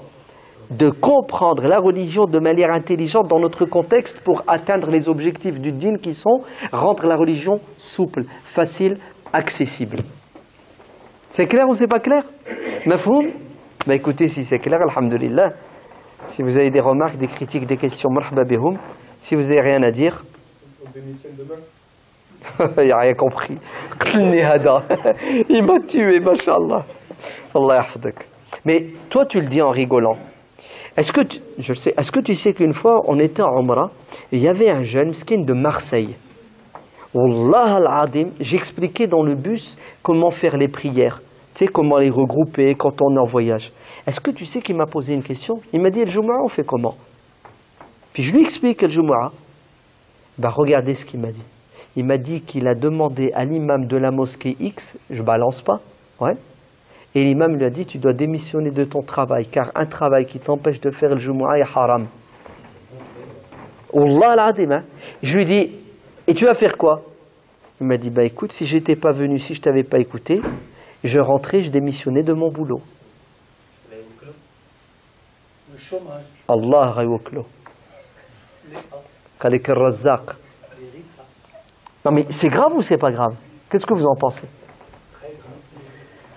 De comprendre la religion de manière intelligente dans notre contexte pour atteindre les objectifs du dîn qui sont rendre la religion souple, facile, accessible. C'est clair ou c'est pas clair? Mafhoum? Bah écoutez, si c'est clair, alhamdulillah. Si vous avez des remarques, des critiques, des questions, marhaba bihoum. Si vous n'avez rien à dire. On démissionne demain. Il n'a rien compris. Il m'a tué, mashallah. Allah yahfadak. Mais toi, tu le dis en rigolant. Est-ce que tu sais qu'une fois, on était en Umrah, et il y avait un jeune skin de Marseille. Wallah al-Adim, j'expliquais dans le bus comment faire les prières. Tu sais, comment les regrouper quand on est en voyage. Est-ce que tu sais qu'il m'a posé une question? Il m'a dit, le Jumu'ah, on fait comment? Puis je lui explique le Jumu'ah. Ben, regardez ce qu'il m'a dit. Il m'a dit qu'il a demandé à l'imam de la mosquée X, je balance pas, ouais. Et l'imam lui a dit, tu dois démissionner de ton travail, car un travail qui t'empêche de faire le Jumu'ah est haram. Wallah al-Adim, hein. Je lui dis, et tu vas faire quoi? Il m'a dit, bah écoute, si j'étais pas venu, si je t'avais pas écouté, je rentrais, je démissionnais de mon boulot. Le chômage. Allah rayoklo. Kalik al-Razzaq. Non mais c'est grave ou c'est pas grave? Qu'est-ce que vous en pensez?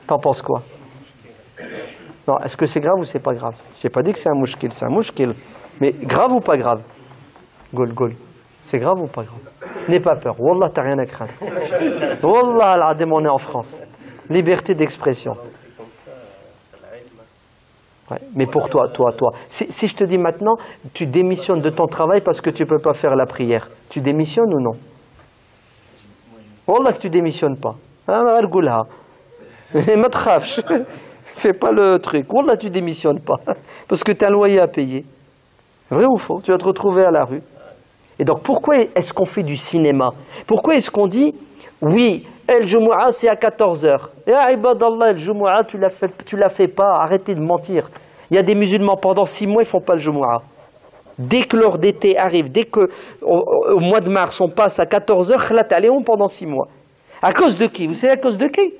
T'en penses quoi? Non, est-ce que c'est grave ou c'est pas grave? J'ai pas dit que c'est un mouchkil, c'est un mouchkil. Mais grave ou pas grave? Gol, gol. C'est grave ou pas grave? N'aie pas peur. Wallah, t'as rien à craindre. Wallah, al-Adim, on est en France. Liberté d'expression. Ouais, mais pour toi. Si je te dis maintenant, tu démissionnes de ton travail parce que tu ne peux pas faire la prière, tu démissionnes ou non? Wallah que tu démissionnes pas. Fais pas le truc. Wallah, tu démissionnes pas. Parce que tu as un loyer à payer. Vrai ou faux? Tu vas te retrouver à la rue. Et donc pourquoi est-ce qu'on fait du cinéma? Pourquoi est-ce qu'on dit, oui, El Jumu'ah c'est à 14h. Ya ibadallah, El Jumu'ah tu la fais pas, arrêtez de mentir. Il y a des musulmans pendant 6 mois, ils font pas le Jumu'ah. Dès que l'heure d'été arrive, dès que au mois de mars on passe à 14h, khlat aléon pendant 6 mois. À cause de qui? Vous savez à cause de qui?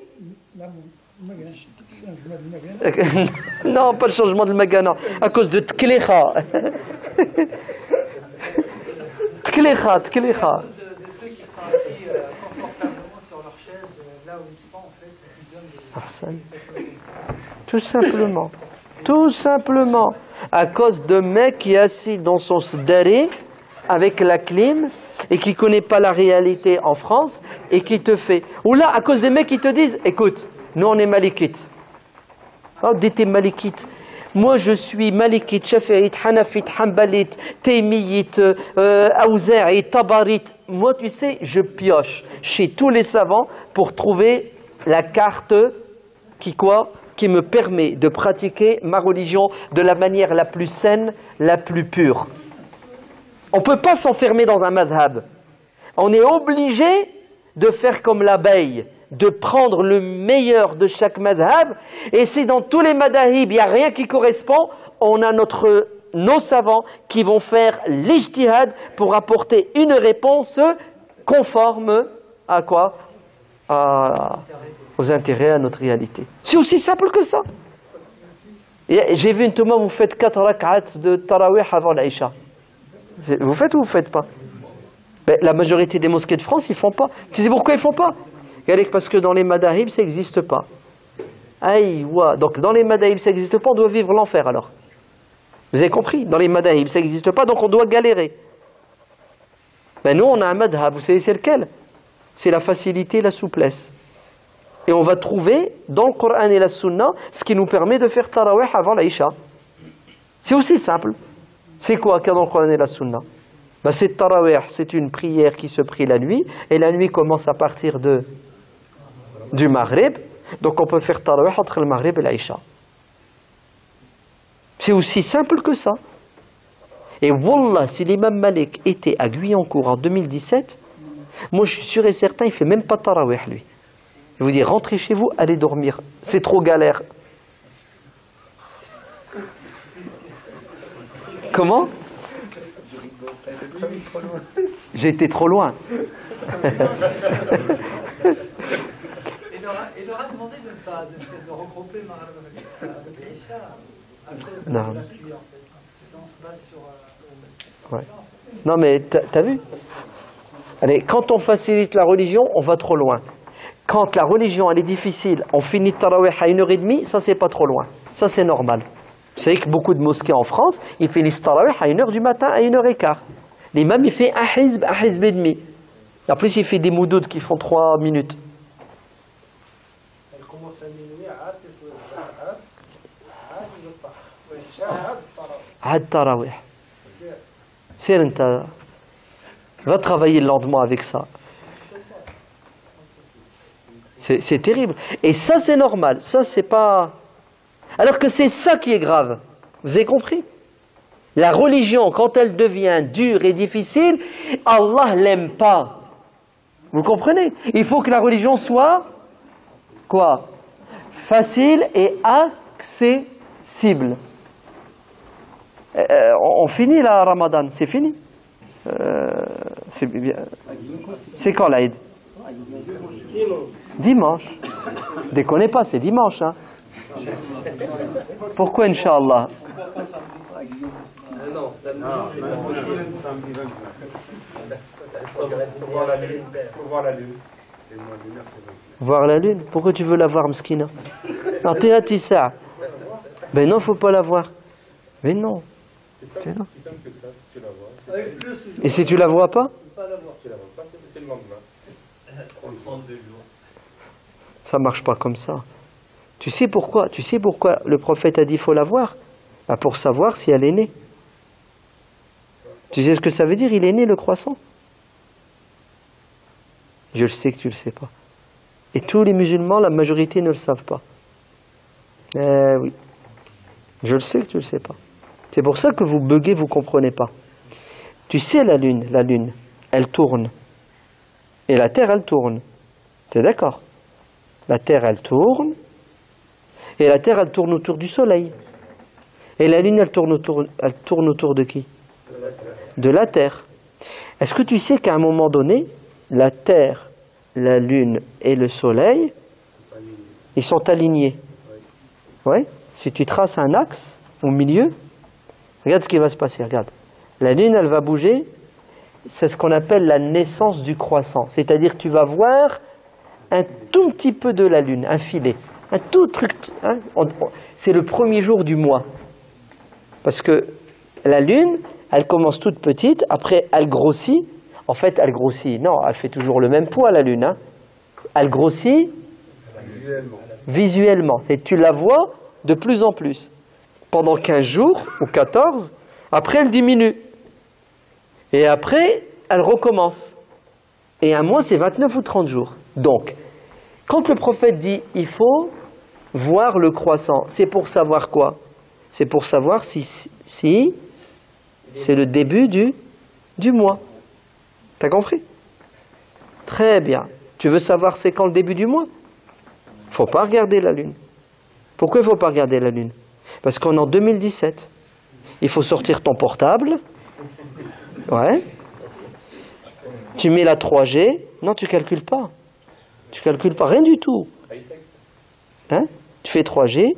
Non, pas le changement de Magana. À cause de Tklecha. Tklecha. De ceux qui sont assis confortablement sur leur chaise, là où ils sont en fait, et qui donnent des... Tout simplement. Tout simplement. À cause de mec qui est assis dans son sdaré avec la clim et qui ne connaît pas la réalité en France et qui te fait. Ou là, à cause des mecs qui te disent, écoute, nous on est malikites. Oh, dis t'es malikite. Moi je suis malikite, shafi'ite, hanafite, hanbalite, taymiyite, awza'ite, tabarite. Moi tu sais, je pioche chez tous les savants pour trouver la carte qui me permet de pratiquer ma religion de la manière la plus saine, la plus pure. On ne peut pas s'enfermer dans un madhab. On est obligé de faire comme l'abeille, de prendre le meilleur de chaque madhab. Et si dans tous les madahib, il n'y a rien qui correspond, on a nos savants qui vont faire l'ijtihad pour apporter une réponse conforme à quoi? Aux intérêts, à notre réalité. C'est aussi simple que ça. J'ai vu une Thomas, vous faites 4 rak'at de tarawih avant l'Aïcha. Vous faites ou vous ne faites pas? Ben, la majorité des mosquées de France, ils ne font pas. Tu sais pourquoi ils ne font pas? Parce que dans les madahib, ça n'existe pas. Aïwa. Donc dans les madahib, ça n'existe pas, on doit vivre l'enfer alors. Vous avez compris? Dans les madahib, ça n'existe pas, donc on doit galérer. Ben nous, on a un madhab, vous savez c'est lequel? c'est la facilité, la souplesse. Et on va trouver dans le Coran et la Sunna ce qui nous permet de faire Tarawih avant l'Aïcha. C'est aussi simple. C'est quoi qu'il y a dans le Coran et la Sunna? C'est Tarawih, c'est une prière qui se prie la nuit, et la nuit commence à partir du Maghrib. Donc on peut faire Tarawih entre le Maghrib et l'Aïcha. C'est aussi simple que ça. Et Wallah, si l'imam Malik était à Guyancourt en 2017, moi je suis sûr et certain, il ne fait même pas Tarawih lui. Je vous dis, rentrez chez vous, allez dormir. C'est trop galère. Comment? J'ai été trop loin. Il leur a demandé de regrouper l'Aïcha après la pluie, en fait. On se base sur... Ouais. Non mais t'as vu? Allez, quand on facilite la religion, on va trop loin. Quand la religion elle est difficile, on finit Tarawih à 1h30, ça c'est pas trop loin. Ça c'est normal. Vous savez que beaucoup de mosquées en France, ils finissent Tarawih à 1h du matin, à 1h15. L'imam il fait un hizb et demi. En plus il fait des moudouds qui font 3 minutes. Elle commence à minuit, Had Tarawih. C'est va travailler le lendemain avec ça. C'est terrible. Et ça c'est normal. Ça c'est pas... Alors que c'est ça qui est grave. Vous avez compris? La religion, quand elle devient dure et difficile, Allah l'aime pas. Vous comprenez? Il faut que la religion soit quoi? Facile et accessible. On finit la Ramadan, c'est fini. C'est quand l'Aïd? Dimanche. Déconnez pas, c'est dimanche. Hein. Pourquoi Inch'Allah? Non, samedi. Voir la lune? Pourquoi tu veux la voir, Mskina? Non, t'es à Tissa. Ben non, faut pas la voir. Mais non. C'est simple que ça, si tu la vois. Et si tu la vois pas? Si tu la vois pas, c'est le lendemain. Ça marche pas comme ça. Tu sais pourquoi le prophète a dit faut la voir? Pour savoir si elle est née. Tu sais ce que ça veut dire? Il est né le croissant. Je le sais que tu le sais pas. Et tous les musulmans, la majorité ne le savent pas. Oui. Je le sais que tu le sais pas. C'est pour ça que vous buguez, vous comprenez pas. Tu sais la lune, elle tourne. Et la terre, elle tourne. Tu es d'accord? La terre, elle tourne. Et la terre, elle tourne autour du soleil. Et la lune, elle tourne autour de qui? De la terre. Est-ce que tu sais qu'à un moment donné, la terre, la lune et le soleil, ils sont alignés? Oui. Si tu traces un axe au milieu, regarde ce qui va se passer, regarde. La lune, elle va bouger. C'est ce qu'on appelle la naissance du croissant. C'est-à-dire tu vas voir un tout petit peu de la lune, un filet. Un tout truc. Hein, c'est le premier jour du mois. Parce que la lune, elle commence toute petite, après elle grossit. En fait, elle grossit. Non, elle fait toujours le même poids, la lune. Hein. Elle grossit visuellement. Et tu la vois de plus en plus. Pendant 15 jours ou 14, après elle diminue. Et après, elle recommence. Et un mois, c'est 29 ou 30 jours. Donc, quand le prophète dit « il faut voir le croissant », c'est pour savoir quoi? C'est pour savoir si c'est le début du mois. T'as compris? Très bien. Tu veux savoir c'est quand le début du mois? Il ne faut pas regarder la lune. Pourquoi il ne faut pas regarder la lune? Parce qu'on est en 2017. Il faut sortir ton portable. Ouais. Tu mets la 3G. Non, tu ne calcules pas. Tu ne calcules pas, rien du tout. Hein? Tu fais 3G.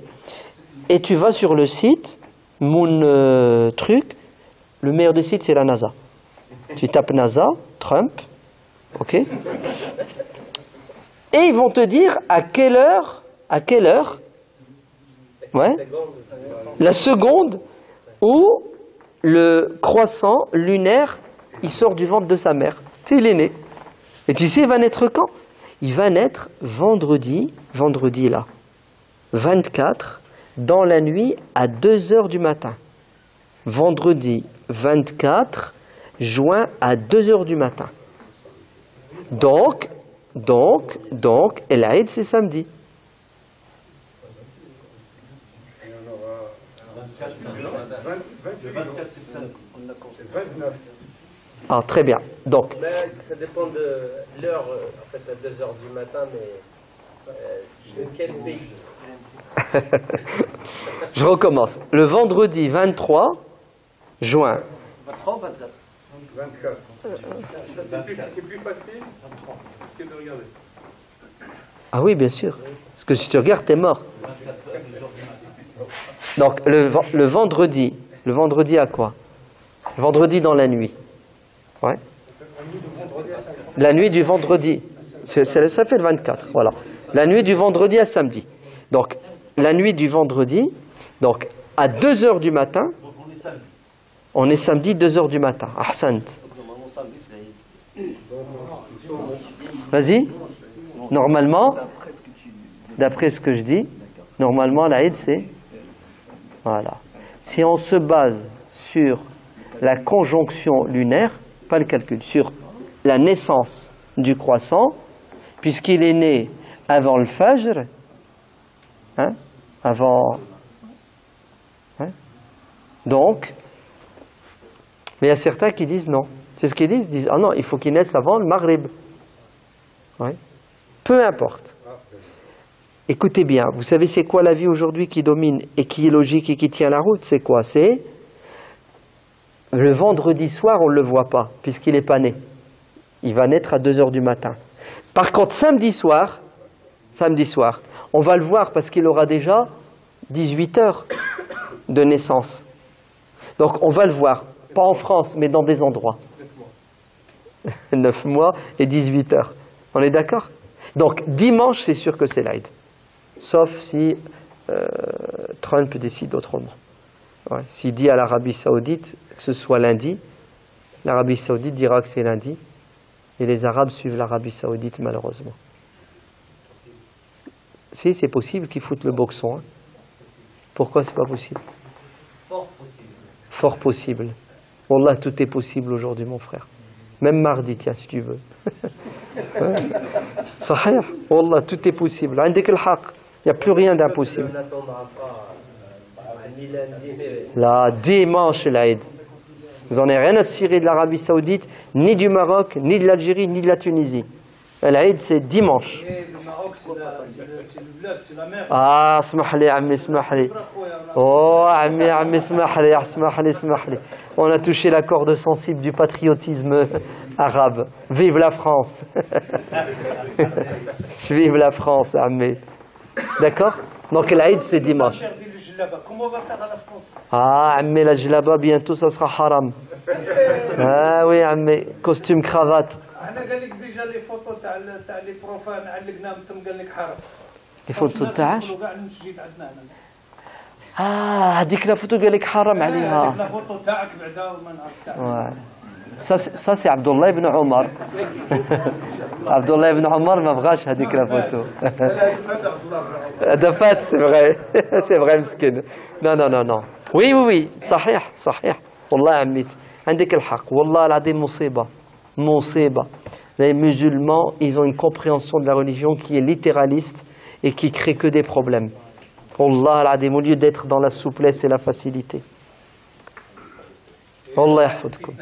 Et tu vas sur le site, Moon truc. Le meilleur des sites, c'est la NASA. Tu tapes NASA, Trump. OK? Et ils vont te dire à quelle heure, ouais, la seconde où le croissant lunaire, il sort du ventre de sa mère. Tu sais, il est né. Et tu sais, il va naître quand? Il va naître vendredi là, 24, dans la nuit à 2 heures du matin. Vendredi 24 juin à 2 heures du matin. Donc, et l'Aïd c'est samedi. Ah, très bien. Donc, ça dépend de l'heure, en fait, à 2 heures du matin, mais de quel pays? Je recommence. Le vendredi 23 juin. 23 ou 24? 24. C'est plus facile que de regarder. Ah oui, bien sûr. Parce que si tu regardes, t'es mort. Donc, le vendredi à quoi? Le vendredi dans la nuit. Ouais. La nuit du vendredi. Ça fait le 24, voilà. La nuit du vendredi à samedi. Donc, la nuit du vendredi, donc à 2 heures du matin, on est samedi 2 heures du matin. Ahsant. Vas-y. Normalement, d'après ce que je dis, normalement l'Aïd c'est... Voilà. Si on se base sur la conjonction lunaire, pas le calcul, sur la naissance du croissant, puisqu'il est né avant le Fajr, hein, avant... Hein, donc, mais il y a certains qui disent non. C'est ce qu'ils disent. Ils disent, ah non, il faut qu'il naisse avant le Maghrib. Ouais. Peu importe. Écoutez bien, vous savez c'est quoi la vie aujourd'hui qui domine et qui est logique et qui tient la route? C'est quoi? C'est le vendredi soir, on ne le voit pas, puisqu'il n'est pas né. Il va naître à 2 heures du matin. Par contre, samedi soir, on va le voir parce qu'il aura déjà 18 heures de naissance. Donc on va le voir, pas en France, mais dans des endroits. 9 mois et 18 heures. On est d'accord? Donc dimanche, c'est sûr que c'est l'Aïd. Sauf si Trump décide autrement. Ouais. S'il dit à l'Arabie Saoudite que ce soit lundi, l'Arabie Saoudite dira que c'est lundi. Et les Arabes suivent l'Arabie Saoudite, malheureusement. Si, c'est possible qu'ils foutent le boxon. Hein. Pourquoi c'est pas possible? Fort possible. Fort possible. Wallah, tout est possible aujourd'hui, mon frère. Même mardi, tiens, si tu veux. Sahih. Wallah, tout est possible. Indik al-haq. Il n'y a plus rien d'impossible. On n'attendra pas ni lundi, ni... Là, dimanche, l'Aïd. Vous n'en avez rien à cirer de l'Arabie Saoudite, ni du Maroc, ni de l'Algérie, ni de la Tunisie. L'Aïd, c'est dimanche. Le Maroc, c'est le bled, c'est la mer. Ah, smahli, ammi, smahli. Oh, ammi, smahli. On a touché la corde sensible du patriotisme arabe. Vive la France. Vive la France, ammi. D'accord? Donc l'Aïd, c'est dimanche. Comment on va faire à la France? Ah, ammi, la djellaba, bientôt ça sera haram. Ah oui, ammi, costume, cravate. أنا قال لك ديجا لي فوتو تاع لي بروفان علقناهم تم قال لك حرام. لي فوتو تاعش؟ كاع المسجد عندنا هنا. هذيك لا فوتو قال لك حرام عليها. هذيك لا فوتو تاعك بعدا وما نعرف تاعك. Ça c'est Abdullah ibn Omar. Abdullah ibn Omar ما بغاش هذيك لا فوتو. هذا فات c'est vrai. C'est vrai مسكين. Non. Oui. صحيح. والله عمي عندك الحق. والله العظيم مصيبة. Les musulmans, ils ont une compréhension de la religion qui est littéraliste et qui crée que des problèmes. Wallah al-Adim, au lieu d'être dans la souplesse et la facilité. Allah yahfadkoum.